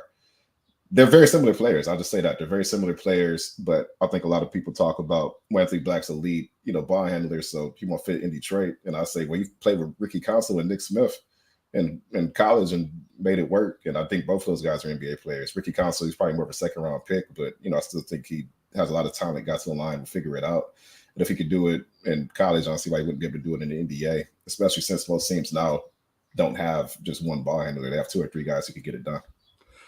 they're very similar players. I'll just say that they're very similar players. But I think a lot of people talk about Anthony Black's elite, you know, ball handler, so he won't fit in Detroit. And I say, well, you played with Ricky Council and Nick Smith in college and made it work. And I think both of those guys are NBA players. Ricky Council, he's probably more of a second round pick, but you know, I still think he has a lot of talent, got to the line, will figure it out. But if he could do it in college, I don't see why he wouldn't be able to do it in the NBA, especially since most teams now don't have just one ball handler. They have 2 or 3 guys who can get it done.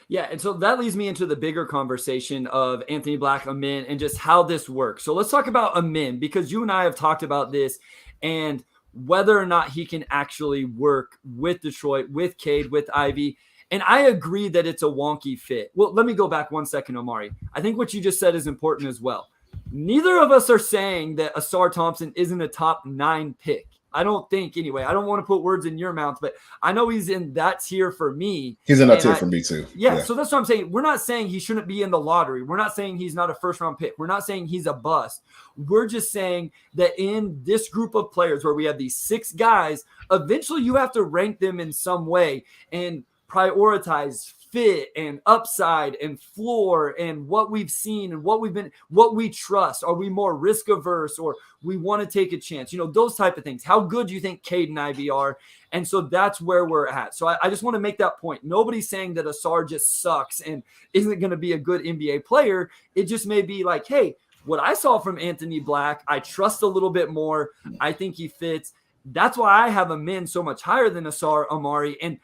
Yeah, and so that leads me into the bigger conversation of Anthony Black, Amin, and just how this works. So let's talk about Amin, because you and I have talked about this and whether or not he can actually work with Detroit, with Cade, with Ivy. And I agree that it's a wonky fit. Well, let me go back 1 second, Omari. I think what you just said is important as well. Neither of us are saying that Ausar Thompson isn't a top 9 pick. I don't think anyway. I don't want to put words in your mouth, but I know he's in that tier for me. He's in that tier for me too. Yeah, so that's what I'm saying. We're not saying he shouldn't be in the lottery. We're not saying he's not a first-round pick. We're not saying he's a bust. We're just saying that in this group of players where we have these 6 guys, eventually you have to rank them in some way and prioritize fit and upside and floor and what we've seen and what we trust. Are we more risk averse or we want to take a chance? You know, those type of things. How good do you think Cade and Ivy are? And so that's where we're at. So I just want to make that point. Nobody's saying that Ausar just sucks and isn't going to be a good NBA player. It just may be like, hey, what I saw from Anthony Black, I trust a little bit more. I think he fits. That's why I have Amin so much higher than Ausar, Omari. And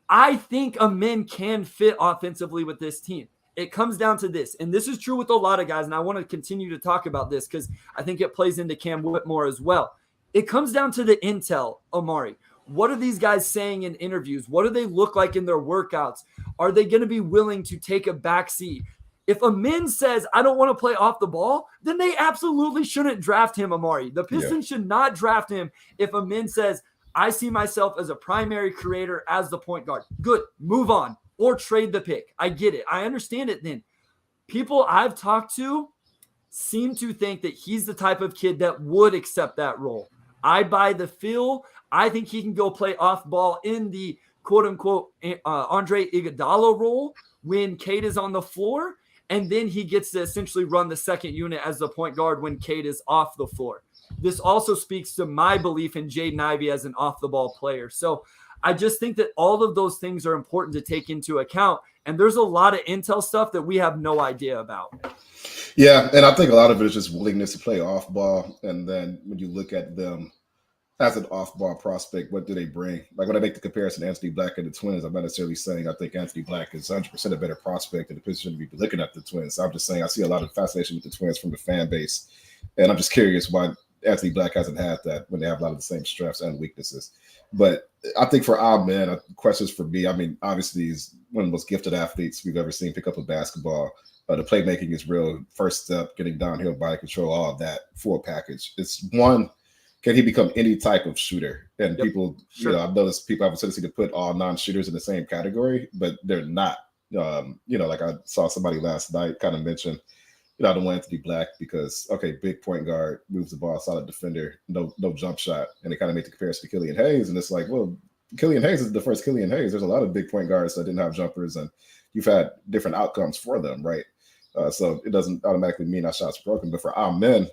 I think Amin can fit offensively with this team. It comes down to this, and this is true with a lot of guys, and I want to continue to talk about this because I think it plays into Cam Whitmore as well. It comes down to the intel, Omari. What are these guys saying in interviews? What do they look like in their workouts? Are they going to be willing to take a backseat? If Amin says, I don't want to play off the ball, then they absolutely shouldn't draft him, Omari. The Pistons should not draft him if Amin says, I see myself as a primary creator as the point guard. Good. Move on or trade the pick. I get it. I understand it then. People I've talked to seem to think that he's the type of kid that would accept that role. I buy the feel. I think he can go play off ball in the quote unquote Andre Iguodala role when Cade is on the floor. And then he gets to essentially run the second unit as the point guard when Cade is off the floor. This also speaks to my belief in Jaden Ivey as an off-the-ball player. So I just think that all of those things are important to take into account. And there's a lot of intel stuff that we have no idea about. Yeah, and I think a lot of it is just willingness to play off-ball. And then when you look at them as an off-ball prospect, what do they bring? Like when I make the comparison to Anthony Black and the Twins, I'm not necessarily saying I think Anthony Black is 100% a better prospect in the position to be looking at the Twins. I'm just saying I see a lot of fascination with the Twins from the fan base. And I'm just curious why Anthony Black hasn't had that when they have a lot of the same strengths and weaknesses. But I think for our men, questions for me, I mean, obviously he's one of the most gifted athletes we've ever seen pick up a basketball. The playmaking is real. First step, getting downhill, body control, all of that, full package. It's one, can he become any type of shooter? And people, I've noticed people have a tendency to put all non-shooters in the same category, but they're not. Like I saw somebody last night kind of mention, I don't want Anthony Black because, big point guard, moves the ball, solid defender, no jump shot. And they kind of make the comparison to Killian Hayes. And it's like, well, Killian Hayes is the first Killian Hayes. There's a lot of big point guards that didn't have jumpers, and you've had different outcomes for them, right? So it doesn't automatically mean our shots broken. But for our men,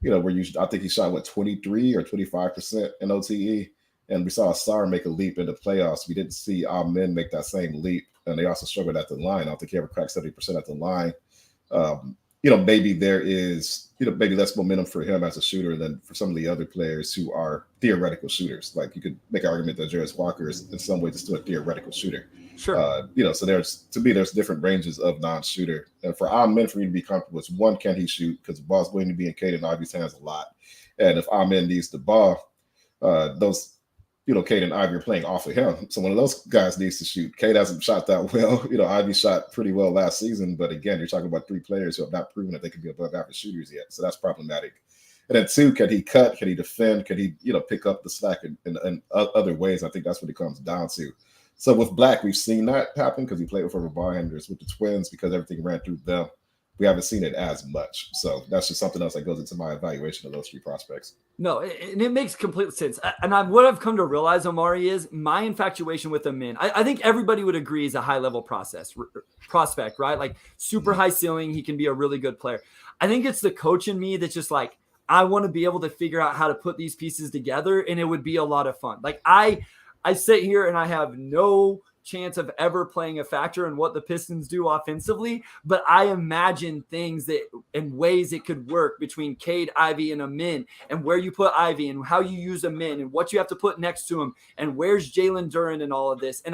I think he shot 23 or 25% in OTE, and we saw Sarr make a leap in the playoffs. We didn't see our men make that same leap, and they also struggled at the line. I don't think he ever cracked 70% at the line. Maybe there is, maybe less momentum for him as a shooter than for some of the other players who are theoretical shooters. Like you could make an argument that Jarris Walker is in some ways still a theoretical shooter. Sure. So there's different ranges of non-shooter. And for our men, for me to be comfortable, it's one, can he shoot? Because the ball's going to be in Caden Ivey's hands a lot. And if our men needs the ball, those, Cade and Ivey are playing off of him. So one of those guys needs to shoot. Cade hasn't shot that well. Ivey shot pretty well last season. But again, you're talking about three players who have not proven that they can be above average shooters yet. So that's problematic. And then two, can he cut? Can he defend? Can he, pick up the slack in other ways? I think that's what it comes down to. So with Black, we've seen that happen because he played with former ball handlers. With the Twins, because everything ran through them, we haven't seen it as much. So that's just something else that goes into my evaluation of those three prospects. No, and it makes complete sense. And what I've come to realize, Omari, is my infatuation with him. I think everybody would agree he's a high-level prospect, right? Like super high ceiling. He can be a really good player. I think it's the coach in me that's just like, I want to be able to figure out how to put these pieces together, and it would be a lot of fun. Like I sit here and I have no chance of ever playing a factor in what the Pistons do offensively, but I imagine things that and ways it could work between Cade, Ivey, and Amin, and where you put Ivey and how you use Amin and what you have to put next to him and where's Jalen Duren and all of this. And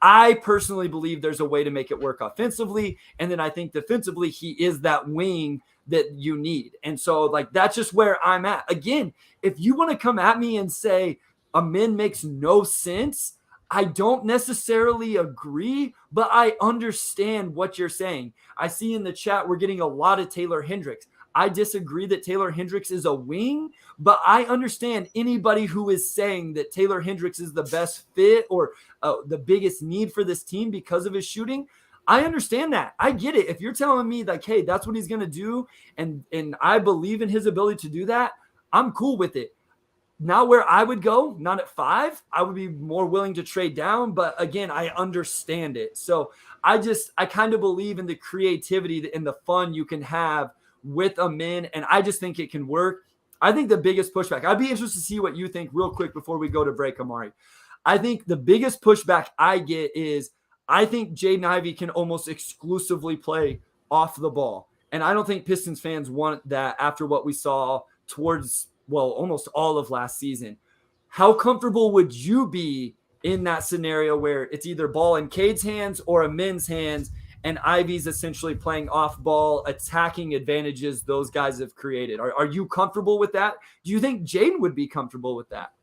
I personally believe there's a way to make it work offensively. And then I think defensively, he is that wing that you need. And so like, that's just where I'm at. Again, if you want to come at me and say Amin makes no sense, I don't necessarily agree, but I understand what you're saying. I see in the chat we're getting a lot of Taylor Hendricks. I disagree that Taylor Hendricks is a wing, but I understand anybody who is saying that Taylor Hendricks is the best fit or the biggest need for this team because of his shooting. I understand that. I get it. If you're telling me like, hey, that's what he's going to do, and I believe in his ability to do that, I'm cool with it. Now where I would go, not at 5, I would be more willing to trade down. But again, I understand it. So I kind of believe in the creativity and the fun you can have with Amin. And I just think it can work. I think the biggest pushback, I'd be interested to see what you think real quick before we go to break, Omari. I think the biggest pushback I get is I think Jaden Ivey can almost exclusively play off the ball. And I don't think Pistons fans want that after what we saw towards almost all of last season. How comfortable would you be in that scenario where it's either ball in Cade's hands or Amin's hands and Ivey's essentially playing off ball, attacking advantages those guys have created? Are you comfortable with that? Do you think Jaden would be comfortable with that?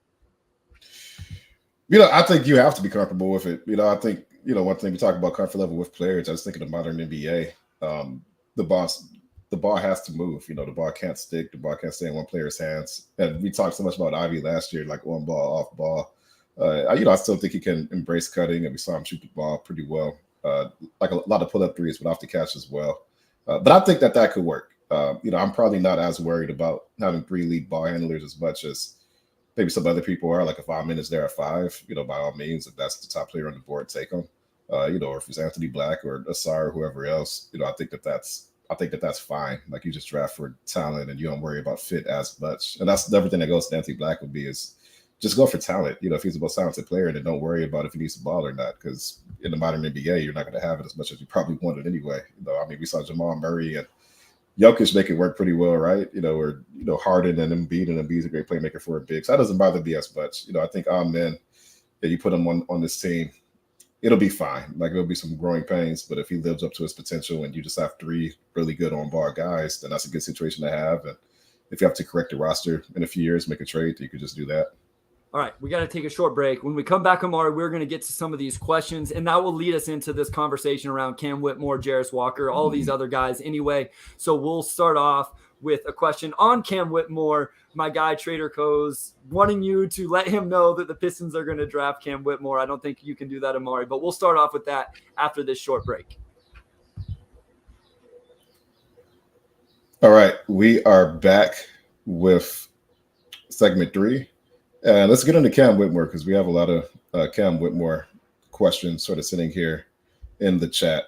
I think you have to be comfortable with it. I think, one thing we talk about comfort level with players, I was thinking of modern NBA, the ball has to move. The ball can't stick. The ball can't stay in one player's hands. And we talked so much about Ivey last year, like on ball, off ball. I still think he can embrace cutting, and we saw him shoot the ball pretty well. Like a lot of pull-up threes, but off the catch as well. But I think that could work. I'm probably not as worried about having 3 lead ball handlers as much as maybe some other people are. Like if Amin is there at 5, by all means, if that's the top player on the board, take him. Or if it's Anthony Black or Asar or whoever else, I think that's fine. Like you just draft for talent and you don't worry about fit as much. And that's everything that goes to Anthony Black would be is just go for talent. If he's the most talented player, then don't worry about if he needs the ball or not. Because in the modern NBA, you're not going to have it as much as you probably wanted anyway. We saw Jamal Murray and Jokic make it work pretty well, right? Or Harden and Embiid, and Embiid's a great playmaker for a big. So that doesn't bother me as much. I think Amen, that you put him on this team, it'll be fine. Like it'll be some growing pains, but if he lives up to his potential and you just have 3 really good on-ball guys, then that's a good situation to have. And if you have to correct the roster in a few years, make a trade, you could just do that. All right, we got to take a short break. When we come back, Omari, we're going to get to some of these questions, and that will lead us into this conversation around Cam Whitmore, Jarace Walker, all these other guys anyway. So we'll start off with a question on Cam Whitmore. My guy, Trader Co's, wanting you to let him know that the Pistons are going to draft Cam Whitmore. I don't think you can do that, Omari, but we'll start off with that after this short break. All right, we are back with segment 3. And let's get into Cam Whitmore because we have a lot of Cam Whitmore questions sort of sitting here in the chat.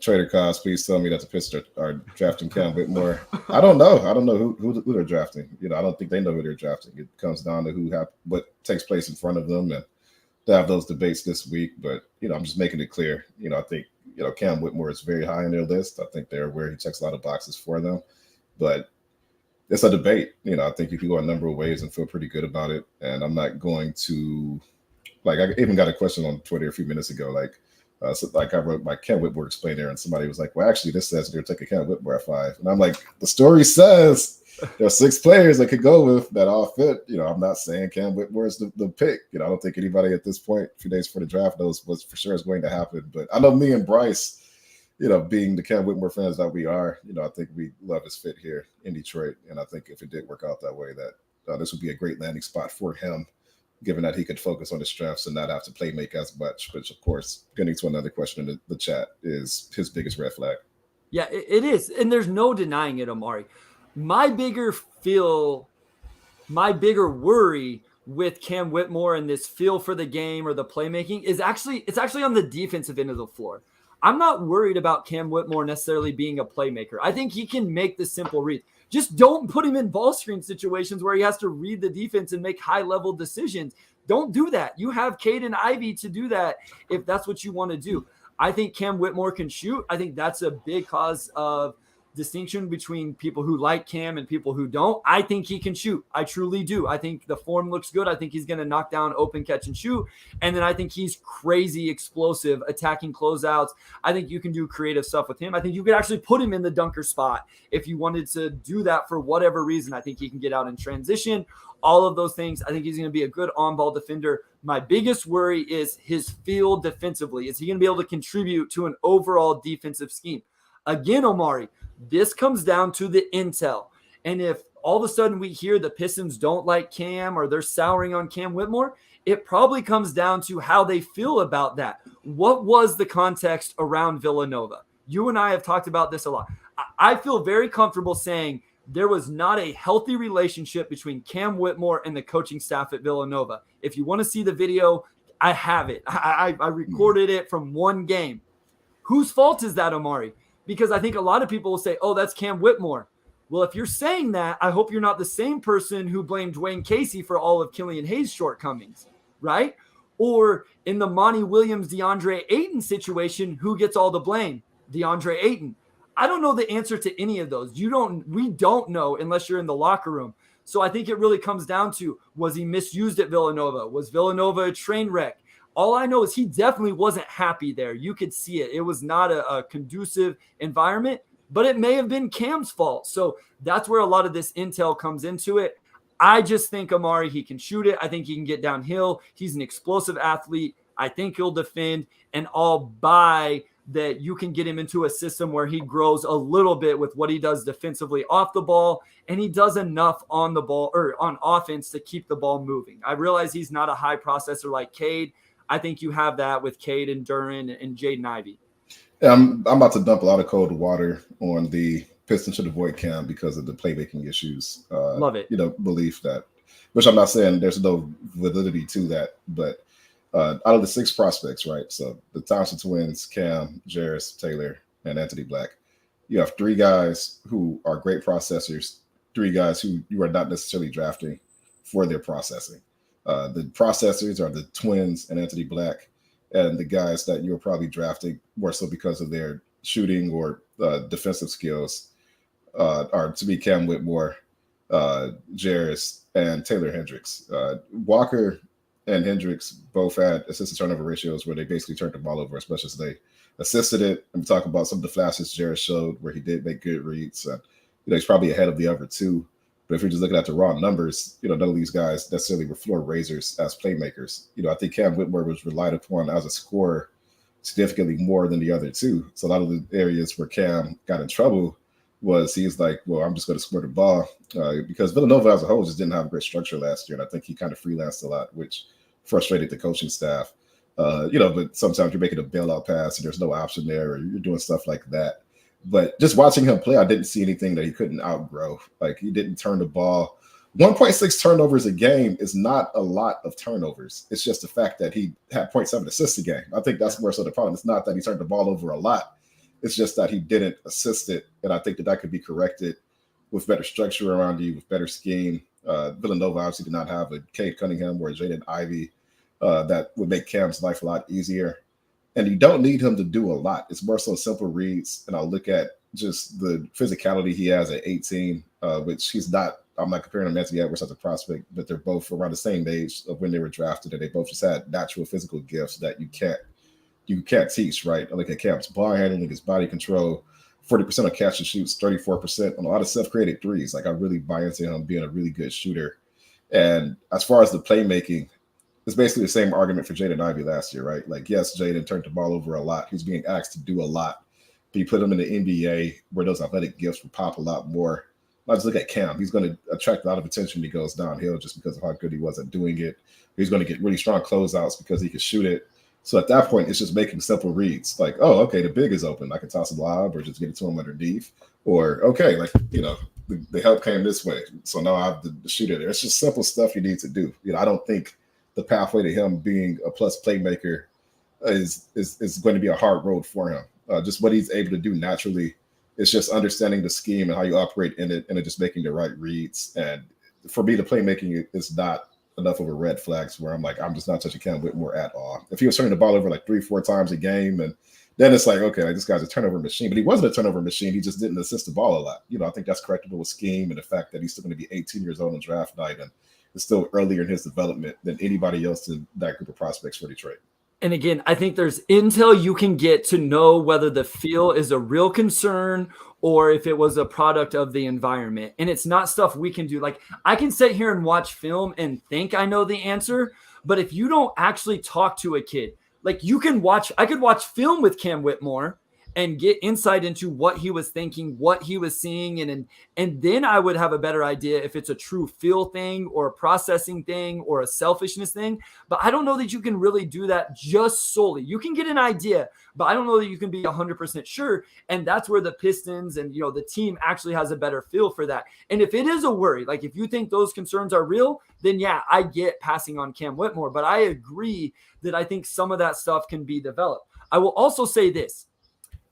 Trader Cos, please tell me that the Pistons are drafting Cam Whitmore. I don't know. I don't know who they're drafting. You know, I don't think they know who they're drafting. It comes down to what takes place in front of them, and to have those debates this week. But you know, I'm just making it clear. You know, I think Cam Whitmore is very high on their list. I think they're aware he checks a lot of boxes for them, but it's a debate. You know, I think you can go a number of ways and feel pretty good about it. And I'm not going to, I even got a question on Twitter a few minutes ago, I wrote my Cam Whitmore explainer, and somebody was like, well, actually, this says they're taking Cam Whitmore at 5. And I'm like, the story says there are 6 players that could go with that all fit. You know, I'm not saying Cam Whitmore is the pick. You know, I don't think anybody at this point, a few days before the draft, knows what for sure is going to happen. But I know me and Bryce, being the Cam Whitmore fans that we are, I think we love his fit here in Detroit. And I think if it did work out that way, that this would be a great landing spot for him, given that he could focus on his strengths and not have to play make as much, which, of course, getting to another question in the chat, is his biggest red flag. Yeah, it is. And there's no denying it, Omari. My bigger worry with Cam Whitmore and this feel for the game or the playmaking is actually on the defensive end of the floor. I'm not worried about Cam Whitmore necessarily being a playmaker. I think he can make the simple read. Just don't put him in ball screen situations where he has to read the defense and make high-level decisions. Don't do that. You have Cade and Ivy to do that if that's what you want to do. I think Cam Whitmore can shoot. I think that's a big cause of distinction between people who like Cam and people who don't. I think he can shoot. I truly do. I think the form looks good. I think he's going to knock down open catch and shoot. And then I think he's crazy explosive, attacking closeouts. I think you can do creative stuff with him. I think you could actually put him in the dunker spot if you wanted to do that for whatever reason. I think he can get out in transition, all of those things. I think he's going to be a good on-ball defender. My biggest worry is his feel defensively. Is he going to be able to contribute to an overall defensive scheme? Again, Omari, this comes down to the intel. And if all of a sudden we hear the Pistons don't like Cam or they're souring on Cam Whitmore, it probably comes down to how they feel about that. What was the context around Villanova? You and I have talked about this a lot. I feel very comfortable saying there was not a healthy relationship between Cam Whitmore and the coaching staff at Villanova. If you want to see the video, I have it. I recorded it from one game. Whose fault is that, Omari? Because I think a lot of people will say, oh, that's Cam Whitmore. Well, if you're saying that, I hope you're not the same person who blamed Dwayne Casey for all of Killian Hayes' shortcomings, right? Or in the Monty Williams, DeAndre Ayton situation, who gets all the blame? DeAndre Ayton. I don't know the answer to any of those. We don't know unless you're in the locker room. So I think it really comes down to, was he misused at Villanova? Was Villanova a train wreck? All I know is he definitely wasn't happy there. You could see it. It was not a conducive environment, but it may have been Cam's fault. So that's where a lot of this intel comes into it. I just think Omari, he can shoot it. I think he can get downhill. He's an explosive athlete. I think he'll defend, and I'll buy that you can get him into a system where he grows a little bit with what he does defensively off the ball, and he does enough on the ball or on offense to keep the ball moving. I realize he's not a high processor like Cade. I think you have that with Cade and Duren and Jaden Ivey. Yeah, I'm about to dump a lot of cold water on the Pistons should avoid Cam because of the playmaking issues. Love it. Belief that, which I'm not saying there's no validity to that, but out of the 6 prospects, right? So the Thompson twins, Cam, Jarace, Taylor, and Anthony Black. You have 3 guys who are great processors, 3 guys who you are not necessarily drafting for their processing. The processors are the twins and Anthony Black, and the guys that you're probably drafting more so because of their shooting or defensive skills are to be Cam Whitmore, Jarace, and Taylor Hendricks. Walker and Hendricks both had assist to turnover ratios where they basically turned the ball over as much as they assisted it. And we talk about some of the flashes Jarace showed where he did make good reads. He's probably ahead of the other 2 But if you're just looking at the raw numbers, none of these guys necessarily were floor raisers as playmakers. I think Cam Whitmore was relied upon as a scorer significantly more than the other two. So a lot of the areas where Cam got in trouble was he's like, well, I'm just going to score the ball because Villanova as a whole just didn't have great structure last year. And I think he kind of freelanced a lot, which frustrated the coaching staff. But sometimes you're making a bailout pass and there's no option there, or you're doing stuff like that. But just watching him play, I didn't see anything that he couldn't outgrow. Like, he didn't turn the ball. 1.6 turnovers a game is not a lot of turnovers. It's just the fact that he had 0.7 assists a game. I think that's more so the problem. It's not that he turned the ball over a lot. It's just that he didn't assist it. And I think that could be corrected with better structure around you, with better scheme. Villanova obviously did not have a Cade Cunningham or a Jaden Ivey that would make Cam's life a lot easier. And you don't need him to do a lot. It's more so simple reads. And I'll look at just the physicality he has at 18, which he's not. I'm not comparing him to Anthony Edwards as a prospect, but they're both around the same age of when they were drafted, and they both just had natural physical gifts that you can't teach, right? I look at Cam's ball handling, his body control, 40% of catch and shoots, 34% on a lot of self-created threes. Like, I really buy into him being a really good shooter. And as far as the playmaking, it's basically the same argument for Jaden Ivey last year, right? Like, yes, Jaden turned the ball over a lot. He's being asked to do a lot. But you put him in the NBA where those athletic gifts will pop a lot more. I just look at Cam. He's going to attract a lot of attention when he goes downhill just because of how good he was at doing it. He's going to get really strong closeouts because he can shoot it. So at that point, it's just making simple reads. Like, oh, okay, the big is open. I can toss a lob or just get it to him underneath. Or, okay, like, the help came this way. So now I have the shooter there. It's just simple stuff you need to do. I don't think the pathway to him being a plus playmaker is going to be a hard road for him. Just what he's able to do naturally. It's just understanding the scheme and how you operate in it, and then just making the right reads. And for me, the playmaking is not enough of a red flag where I'm like, I'm just not touching Cam Whitmore at all. If he was turning the ball over like 3-4 times a game, and then it's like, okay, like, this guy's a turnover machine. But he wasn't a turnover machine. He just didn't assist the ball a lot. I think that's correctable with scheme and the fact that he's still going to be 18 years old on draft night and is still earlier in his development than anybody else in that group of prospects for Detroit. And again, I think there's intel you can get to know whether the feel is a real concern or if it was a product of the environment. And it's not stuff we can do. Like, I can sit here and watch film and think I know the answer, but if you don't actually talk to a kid, like, I could watch film with Cam Whitmore and get insight into what he was thinking, what he was seeing. And then I would have a better idea if it's a true feel thing or a processing thing or a selfishness thing. But I don't know that you can really do that just solely. You can get an idea, but I don't know that you can be 100% sure. And that's where the Pistons and, the team actually has a better feel for that. And if it is a worry, like if you think those concerns are real, then yeah, I get passing on Cam Whitmore. But I agree that I think some of that stuff can be developed. I will also say this.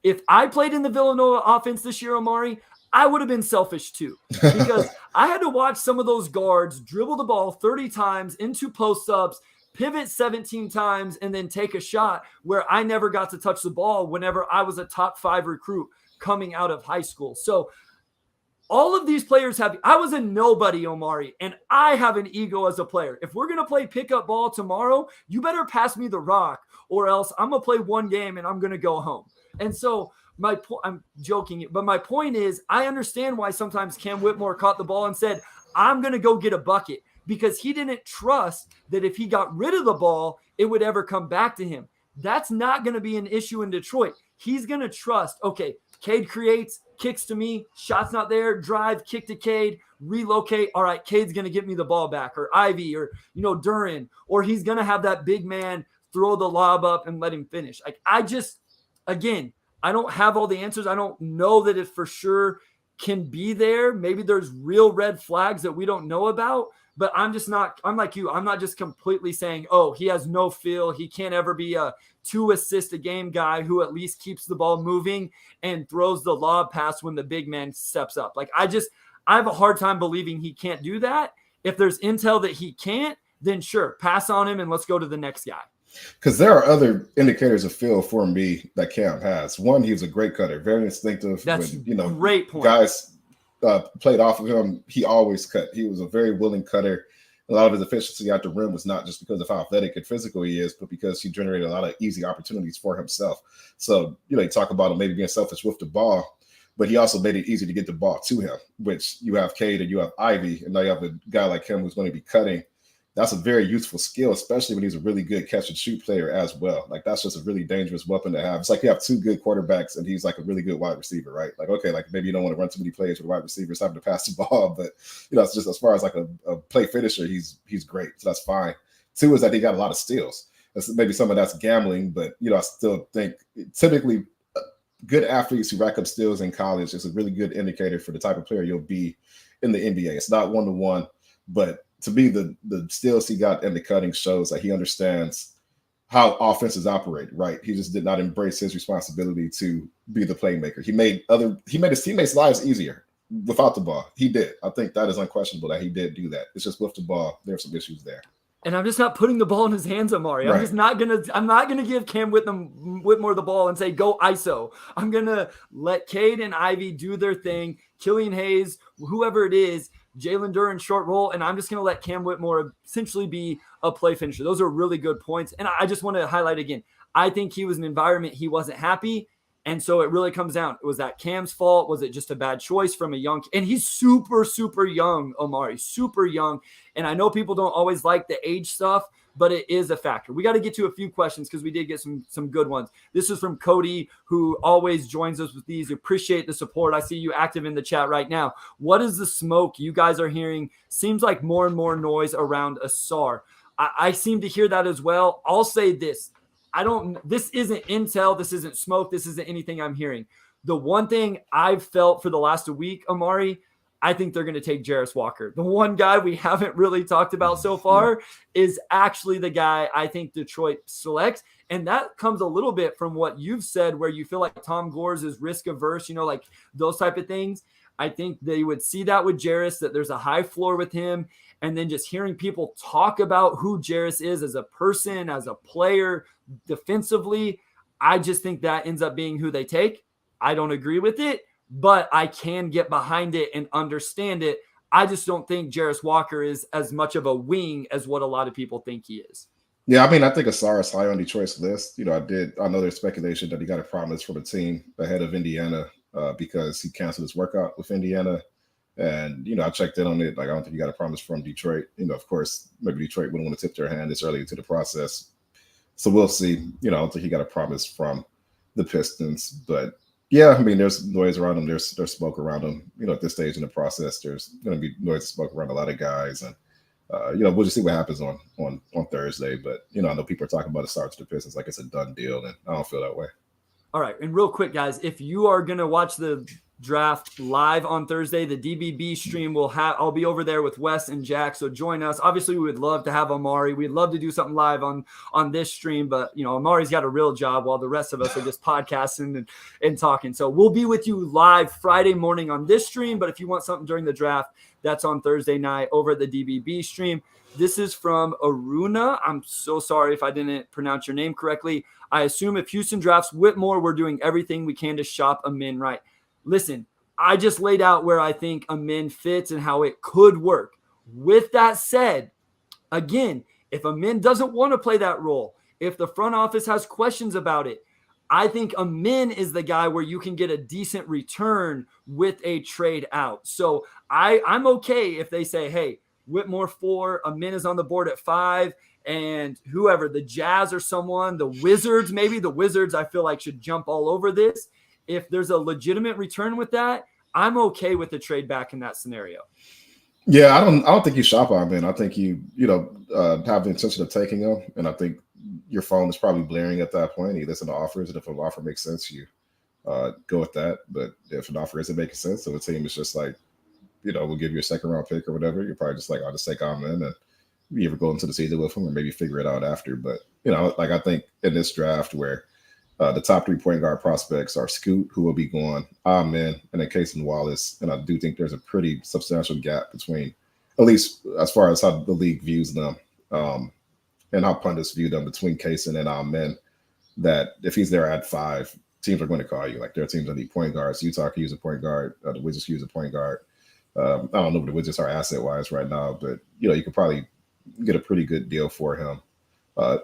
If I played in the Villanova offense this year, Omari, I would have been selfish too, because I had to watch some of those guards dribble the ball 30 times into post-ups, pivot 17 times, and then take a shot where I never got to touch the ball whenever I was a top 5 recruit coming out of high school. So all of these players I was a nobody, Omari, and I have an ego as a player. If we're going to play pickup ball tomorrow, you better pass me the rock, or else I'm going to play one game and I'm going to go home. And so I'm joking, but my point is, I understand why sometimes Cam Whitmore caught the ball and said, I'm going to go get a bucket, because he didn't trust that if he got rid of the ball, it would ever come back to him. That's not going to be an issue in Detroit. He's going to trust, okay, Cade creates, kicks to me, shot's not there, drive, kick to Cade, relocate. All right, Cade's going to get me the ball back, or Ivy, or, Duran, or he's going to have that big man throw the lob up and let him finish. Like, again, I don't have all the answers. I don't know that it for sure can be there. Maybe there's real red flags that we don't know about, but I'm like you. I'm not just completely saying, oh, he has no feel. He can't ever be a 2 assist a game guy who at least keeps the ball moving and throws the lob pass when the big man steps up. Like, I have a hard time believing he can't do that. If there's intel that he can't, then sure, pass on him and let's go to the next guy. Because there are other indicators of feel for me that Cam has. One, he was a great cutter, very instinctive. That's great point. Guys played off of him, he always cut. He was a very willing cutter. A lot of his efficiency at the rim was not just because of how athletic and physical he is, but because he generated a lot of easy opportunities for himself. So, you talk about him maybe being selfish with the ball, but he also made it easy to get the ball to him, which you have Cade and you have Ivy, and now you have a guy like him who's going to be cutting. That's a very useful skill, especially when he's a really good catch and shoot player as well. Like that's just a really dangerous weapon to have. It's like you have two good quarterbacks and he's like a really good wide receiver, right? Like, okay, like maybe you don't want to run too many plays with wide receivers having to pass the ball, but it's just as far as like a play finisher, he's great. So that's fine. Two is that he got a lot of steals. That's maybe some of that's gambling, but I still think typically good athletes who rack up steals in college is a really good indicator for the type of player you'll be in the NBA. It's not one-to-one, but to me, the steals he got and the cutting shows that he understands how offenses operate, right? He just did not embrace his responsibility to be the playmaker. He made his teammates' lives easier without the ball. He did. I think that is unquestionable that he did do that. It's just with the ball, there's some issues there. And I'm just not putting the ball in his hands, Omari. Right. I'm not gonna give Cam Whitmore the ball and say go ISO. I'm gonna let Cade and Ivy do their thing. Killian Hayes, whoever it is, Jalen Duren short roll, and I'm just gonna let Cam Whitmore essentially be a play finisher. Those are really good points. And I just want to highlight again, I think he was an environment he wasn't happy. And so it really comes down. Was that Cam's fault? Was it just a bad choice from a young? And he's super, super young, Omari, super young. And I know people don't always like the age stuff, but it is a factor. We got to get to a few questions because we did get some good ones. This is from Cody, who always joins us with these. Appreciate the support. I see you active in the chat right now. What is the smoke you guys are hearing? Seems like more and more noise around Asar. I seem to hear that as well. I'll say this. This isn't intel. This isn't smoke. This isn't anything I'm hearing. The one thing I've felt for the last week, Omari, I think they're going to take Jarris Walker. The one guy we haven't really talked about so far is actually the guy I think Detroit selects. And that comes a little bit from what you've said, where you feel like Tom Gores is risk averse, like those type of things. I think they would see that with Jarris, that there's a high floor with him. And then just hearing people talk about who Jarris is as a person, as a player, defensively, I just think that ends up being who they take. I don't agree with it, but I can get behind it and understand it. I just don't think Jarris Walker is as much of a wing as what a lot of people think he is. Yeah, I mean, I think Asar is high on Detroit's list. I know there's speculation that he got a promise from a team ahead of Indiana because he canceled his workout with Indiana. And, I checked in on it. Like, I don't think he got a promise from Detroit. Of course, maybe Detroit wouldn't want to tip their hand this early into the process. So we'll see. I don't think he got a promise from the Pistons. But, yeah, I mean, there's noise around him. There's smoke around him. At this stage in the process, there's going to be noise and smoke around a lot of guys. And, we'll just see what happens on Thursday. But, I know people are talking about a start to the Pistons like it's a done deal. And I don't feel that way. All right. And real quick, guys, if you are going to watch the draft live on Thursday, the DBB stream I'll be over there with Wes and Jack, so join us. Obviously we would love to have Omari. We'd love to do something live on this stream, but Omari's got a real job while the rest of us are just podcasting and talking. So we'll be with you live Friday morning on this stream, but if you want something during the draft, that's on Thursday night over at the DBB stream. This is from Aruna. I'm so sorry if I didn't pronounce your name correctly. I assume if Houston drafts Whitmore, we're doing everything we can to shop Amin right. Listen, I just laid out where I think Amin fits and how it could work. With that said, again, if Amin doesn't want to play that role, if the front office has questions about it, I think Amin is the guy where you can get a decent return with a trade out. So I'm okay if they say, hey, Whitmore 4, Amin is on the board at 5, and whoever, the Jazz or someone, the Wizards, maybe the Wizards, I feel like should jump all over this. If there's a legitimate return with that, I'm okay with the trade back in that scenario. Yeah, I don't think you shop on him. I think you have the intention of taking him, and I think your phone is probably blaring at that point. You listen to offers, and if an offer makes sense, you go with that. But if an offer isn't making sense, so the team is just like, we'll give you a second round pick or whatever, you're probably just like, I'll just take Amin and you ever go into the season with him, or maybe figure it out after. But I think in this draft where the top 3 point guard prospects are Scoot, who will be gone, Amin, and then Cason Wallace. And I do think there's a pretty substantial gap between, at least as far as how the league views them and how pundits view them, between Cason and Amin, that if he's there at 5, teams are going to call you. Like, there are teams that need point guards. Utah can use a point guard. The Wizards can use a point guard. I don't know what the Wizards are asset-wise right now, but, you could probably get a pretty good deal for him.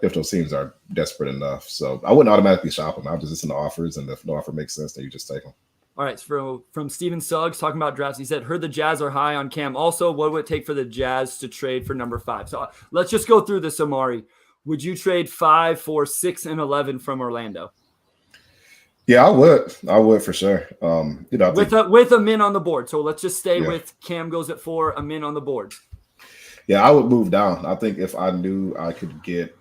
If those teams are desperate enough. So I wouldn't automatically shop them. I'll just listen to offers, and if no offer makes sense, then you just take them. All right, so from Steven Suggs talking about drafts, he said, heard the Jazz are high on Cam. Also, what would it take for the Jazz to trade for number 5? So let's just go through this, Omari. Would you trade 5 for 6 and 11 from Orlando? Yeah, I would. I would for sure. With a min on the board. So let's just stay with Cam goes at 4, a min on the board. Yeah, I would move down. I think if I knew I could get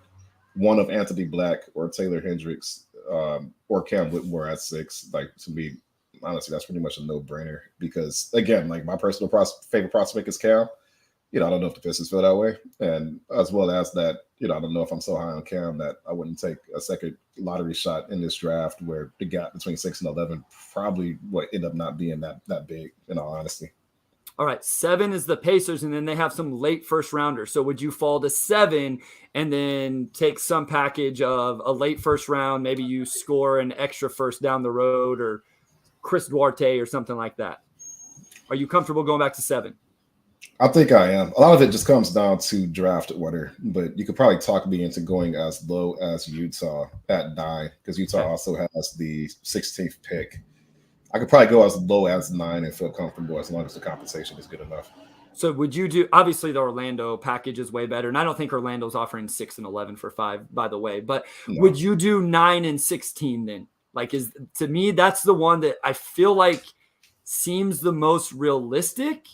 one of Anthony Black or Taylor Hendricks or Cam Whitmore at 6, like, to me, honestly, that's pretty much a no-brainer because, again, like, my personal favorite prospect is Cam. I don't know if the Pistons feel that way. And as well as that, I don't know if I'm so high on Cam that I wouldn't take a second lottery shot in this draft where the gap between 6 and 11 probably would end up not being that big, in all honesty. All right, 7 is the Pacers, and then they have some late first rounders. So would you fall to 7 and then take some package of a late first round? Maybe you score an extra first down the road or Chris Duarte or something like that. Are you comfortable going back to 7? I think I am. A lot of it just comes down to draft order, but you could probably talk me into going as low as Utah at 9 because Utah also has the 16th pick. I could probably go as low as 9 and feel comfortable as long as the compensation is good enough. So would you do, obviously the Orlando package is way better. And I don't think Orlando's offering 6 and 11 for 5, by the way, but would you do 9 and 16 then? Like, to me, that's the one that I feel like seems the most realistic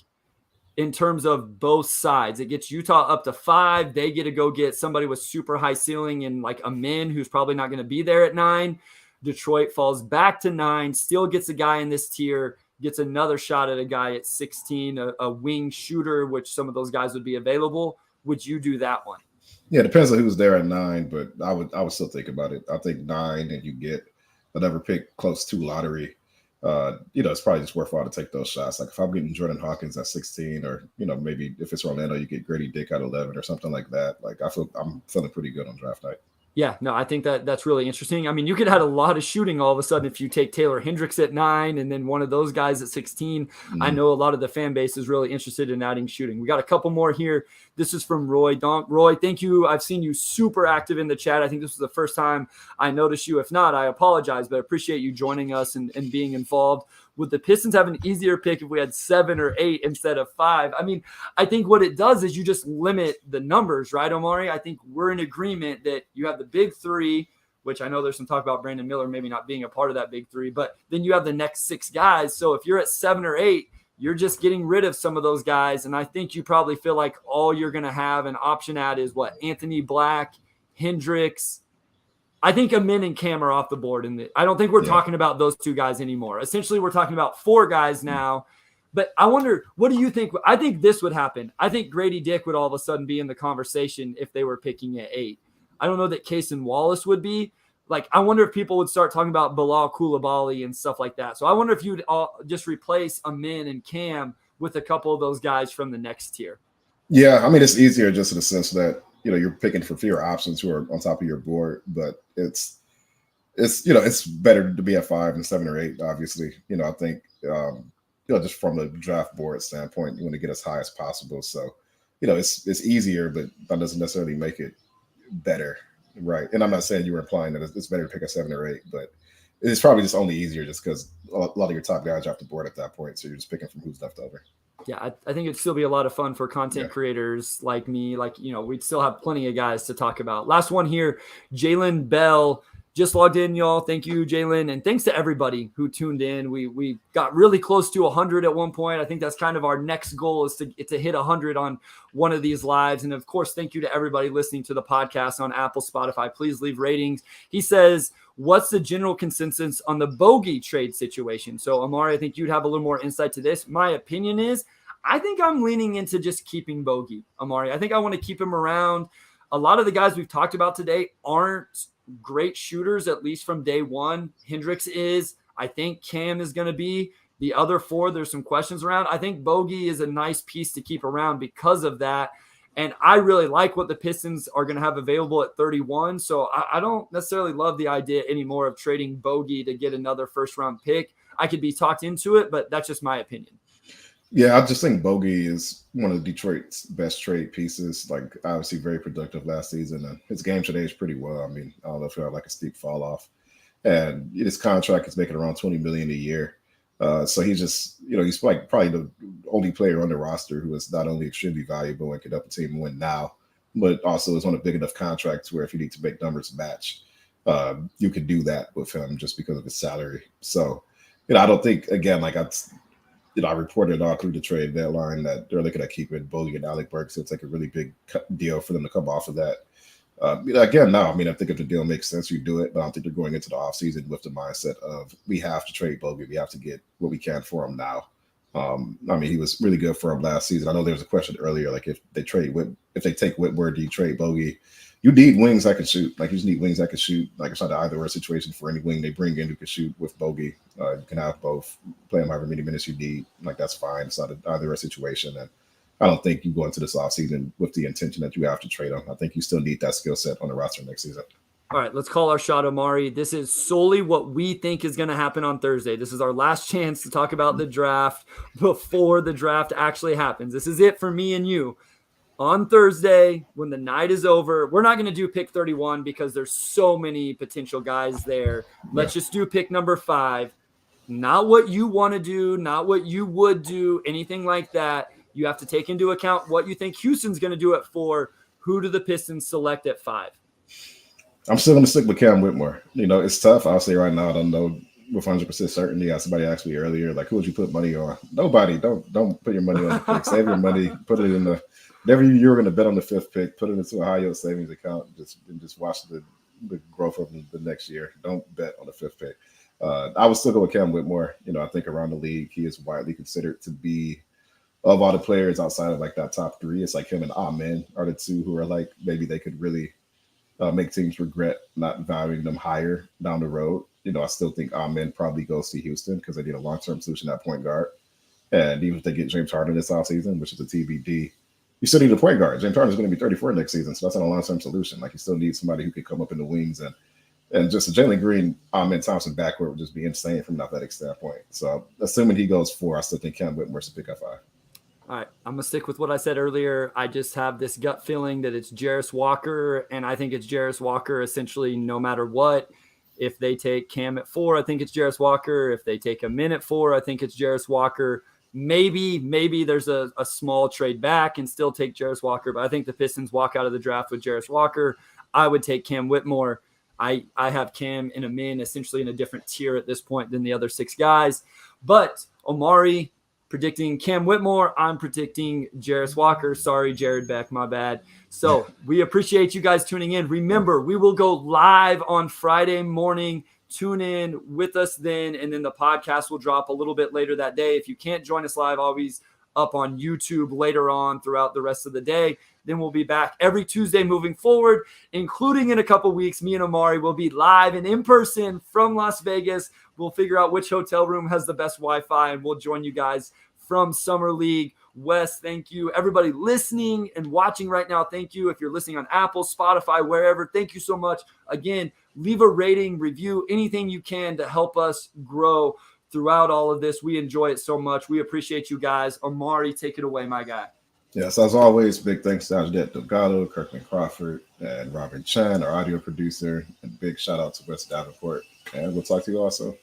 in terms of both sides. It gets Utah up to 5. They get to go get somebody with super high ceiling and like a min who's probably not going to be there at 9. Detroit falls back to 9, still gets a guy in this tier, gets another shot at a guy at 16, a wing shooter, which some of those guys would be available. Would you do that one? Yeah, it depends on who's there at 9, but I would still think about it. I think 9 and you get another pick close to lottery. It's probably just worthwhile to take those shots. Like if I'm getting Jordan Hawkins at 16, or maybe if it's Orlando, you get Grady Dick at 11 or something like that. Like I'm feeling pretty good on draft night. Yeah, no, I think that's really interesting. I mean, you could have a lot of shooting all of a sudden if you take Taylor Hendricks at 9 and then one of those guys at 16. Mm-hmm. I know a lot of the fan base is really interested in adding shooting. We got a couple more here. This is from Roy. Roy, thank you. I've seen you super active in the chat. I think this was the first time I noticed you. If not, I apologize, but I appreciate you joining us and being involved. Would the Pistons have an easier pick if we had 7 or 8 instead of 5? I mean, I think what it does is you just limit the numbers, right, Omari? I think we're in agreement that you have the big 3, which I know there's some talk about Brandon Miller maybe not being a part of that big 3, but then you have the next 6 guys. So if you're at 7 or 8, you're just getting rid of some of those guys. And I think you probably feel like all you're going to have an option at is what? Anthony Black, Hendricks. I think Amin and Cam are off the board. I don't think we're talking about those 2 guys anymore. Essentially, we're talking about 4 guys now. But I wonder, what do you think? I think this would happen. I think Grady Dick would all of a sudden be in the conversation if they were picking at 8. I don't know that Cason Wallace would be. Like, I wonder if people would start talking about Bilal Coulibaly and stuff like that. So I wonder if you'd just replace Amin and Cam with a couple of those guys from the next tier. Yeah, I mean, it's easier just in the sense that, you're picking for fewer options who are on top of your board, but it's better to be at 5 and 7 or 8, obviously. I think, just from the draft board standpoint, you want to get as high as possible. So, it's easier, but that doesn't necessarily make it better, right? And I'm not saying you were implying that it's better to pick a 7 or 8, but it's probably just only easier just because a lot of your top guys are off the board at that point. So you're just picking from who's left over. Yeah, I think it'd still be a lot of fun for content creators like me. Like, we'd still have plenty of guys to talk about. Last one here, Jalen Bell just logged in, y'all. Thank you, Jalen. And thanks to everybody who tuned in. We got really close to 100 at one point. I think that's kind of our next goal is to hit 100 on one of these lives. And of course, thank you to everybody listening to the podcast on Apple, Spotify. Please leave ratings. He says, what's the general consensus on the Bogey trade situation? So, Omari, I think you'd have a little more insight to this. My opinion is, I think I'm leaning into just keeping Bogey, Omari. I think I want to keep him around. A lot of the guys we've talked about today aren't great shooters, at least from day one. Hendricks is. I think Cam is going to be. The other 4, there's some questions around. I think Bogey is a nice piece to keep around because of that. And I really like what the Pistons are going to have available at 31. So I don't necessarily love the idea anymore of trading Bogey to get another first-round pick. I could be talked into it, but that's just my opinion. Yeah, I just think Bogey is one of Detroit's best trade pieces. Like, obviously very productive last season. And his game today is pretty well. I mean, I don't know if you have like a steep fall off. And his contract is making around $20 million a year. So he's just, he's like probably the only player on the roster who is not only extremely valuable and could help the team win now, but also is on a big enough contract where if you need to make numbers match, you can do that with him just because of his salary. So, I don't think, again, like I reported all through the trade deadline that they're looking at keeping Bojan and Alec Burks. So it's like a really big deal for them to come off of that. Again, no, I mean, I think if the deal makes sense, you do it. But I don't think they're going into the offseason with the mindset of we have to trade Bojan. We have to get what we can for him now. I mean, he was really good for him last season. I know there was a question earlier, like if they take Whitmore, do you trade Bojan? You need wings that can shoot. Like you just need wings that can shoot. Like it's not an either or situation for any wing they bring in who can shoot with Bojan. You can have both, play him however many minutes you need. Like that's fine. It's not an either or situation. And I don't think you go into this offseason with the intention that you have to trade him. I think you still need that skill set on the roster next season. All right, let's call our shot, Omari. This is solely what we think is going to happen on Thursday. This is our last chance to talk about the draft before the draft actually happens. This is it for me and you. On Thursday, when the night is over, we're not going to do pick 31 because there's so many potential guys there. Let's just do pick number 5. Not what you want to do, not what you would do, anything like that. You have to take into account what you think Houston's going to do at 4. Who do the Pistons select at 5? I'm still going to stick with Cam Whitmore. It's tough. I'll say right now, I don't know with 100% certainty. Somebody asked me earlier, like, who would you put money on? Nobody. Don't put your money on the pick. Save your money. Put it in whatever you're going to bet on the 5th pick. Put it into a high-yield savings account and just watch the growth of the next year. Don't bet on the 5th pick. I would still go with Cam Whitmore. I think around the league, he is widely considered to be, of all the players outside of like that top 3, it's like him and Amen are the 2 who are like maybe they could really make teams regret not valuing them higher down the road. I still think Amen probably goes to Houston because they need a long-term solution at point guard. And even if they get James Harden this offseason, which is a TBD, you still need a point guard. James Harden is going to be 34 next season, so that's not a long-term solution. Like you still need somebody who can come up in the wings and just a Jalen Green, Amen Thompson backcourt would just be insane from an athletic standpoint. So assuming he goes 4, I still think Cam Whitmore's to pick up 5. All right, I'm going to stick with what I said earlier. I just have this gut feeling that it's Jarris Walker, and I think it's Jarris Walker essentially no matter what. If they take Cam at 4, I think it's Jarris Walker. If they take him in at 4, I think it's Jarris Walker. Maybe there's a small trade back and still take Jarris Walker, but I think the Pistons walk out of the draft with Jarris Walker. I would take Cam Whitmore. I have Cam and Amin essentially in a different tier at this point than the other 6 guys. But Omari predicting Cam Whitmore. I'm predicting Jarris Walker. Sorry, Jared Beck, my bad. So we appreciate you guys tuning in. Remember, we will go live on Friday morning. Tune in with us then, and then the podcast will drop a little bit later that day. If you can't join us live, always up on YouTube later on throughout the rest of the day. Then we'll be back every Tuesday moving forward, including in a couple weeks. Me and Omari will be live and in person from Las Vegas. We'll figure out which hotel room has the best Wi-Fi, and we'll join you guys from Summer League. Wes, thank you. Everybody listening and watching right now, thank you. If you're listening on Apple, Spotify, wherever, thank you so much. Again, leave a rating, review, anything you can to help us grow throughout all of this. We enjoy it so much. We appreciate you guys. Omari, take it away, my guy. Yes, as always, big thanks to Ajdet Delgado, Kirkland Crawford, and Robin Chan, our audio producer, and big shout out to Wes Davenport. And we'll talk to you also.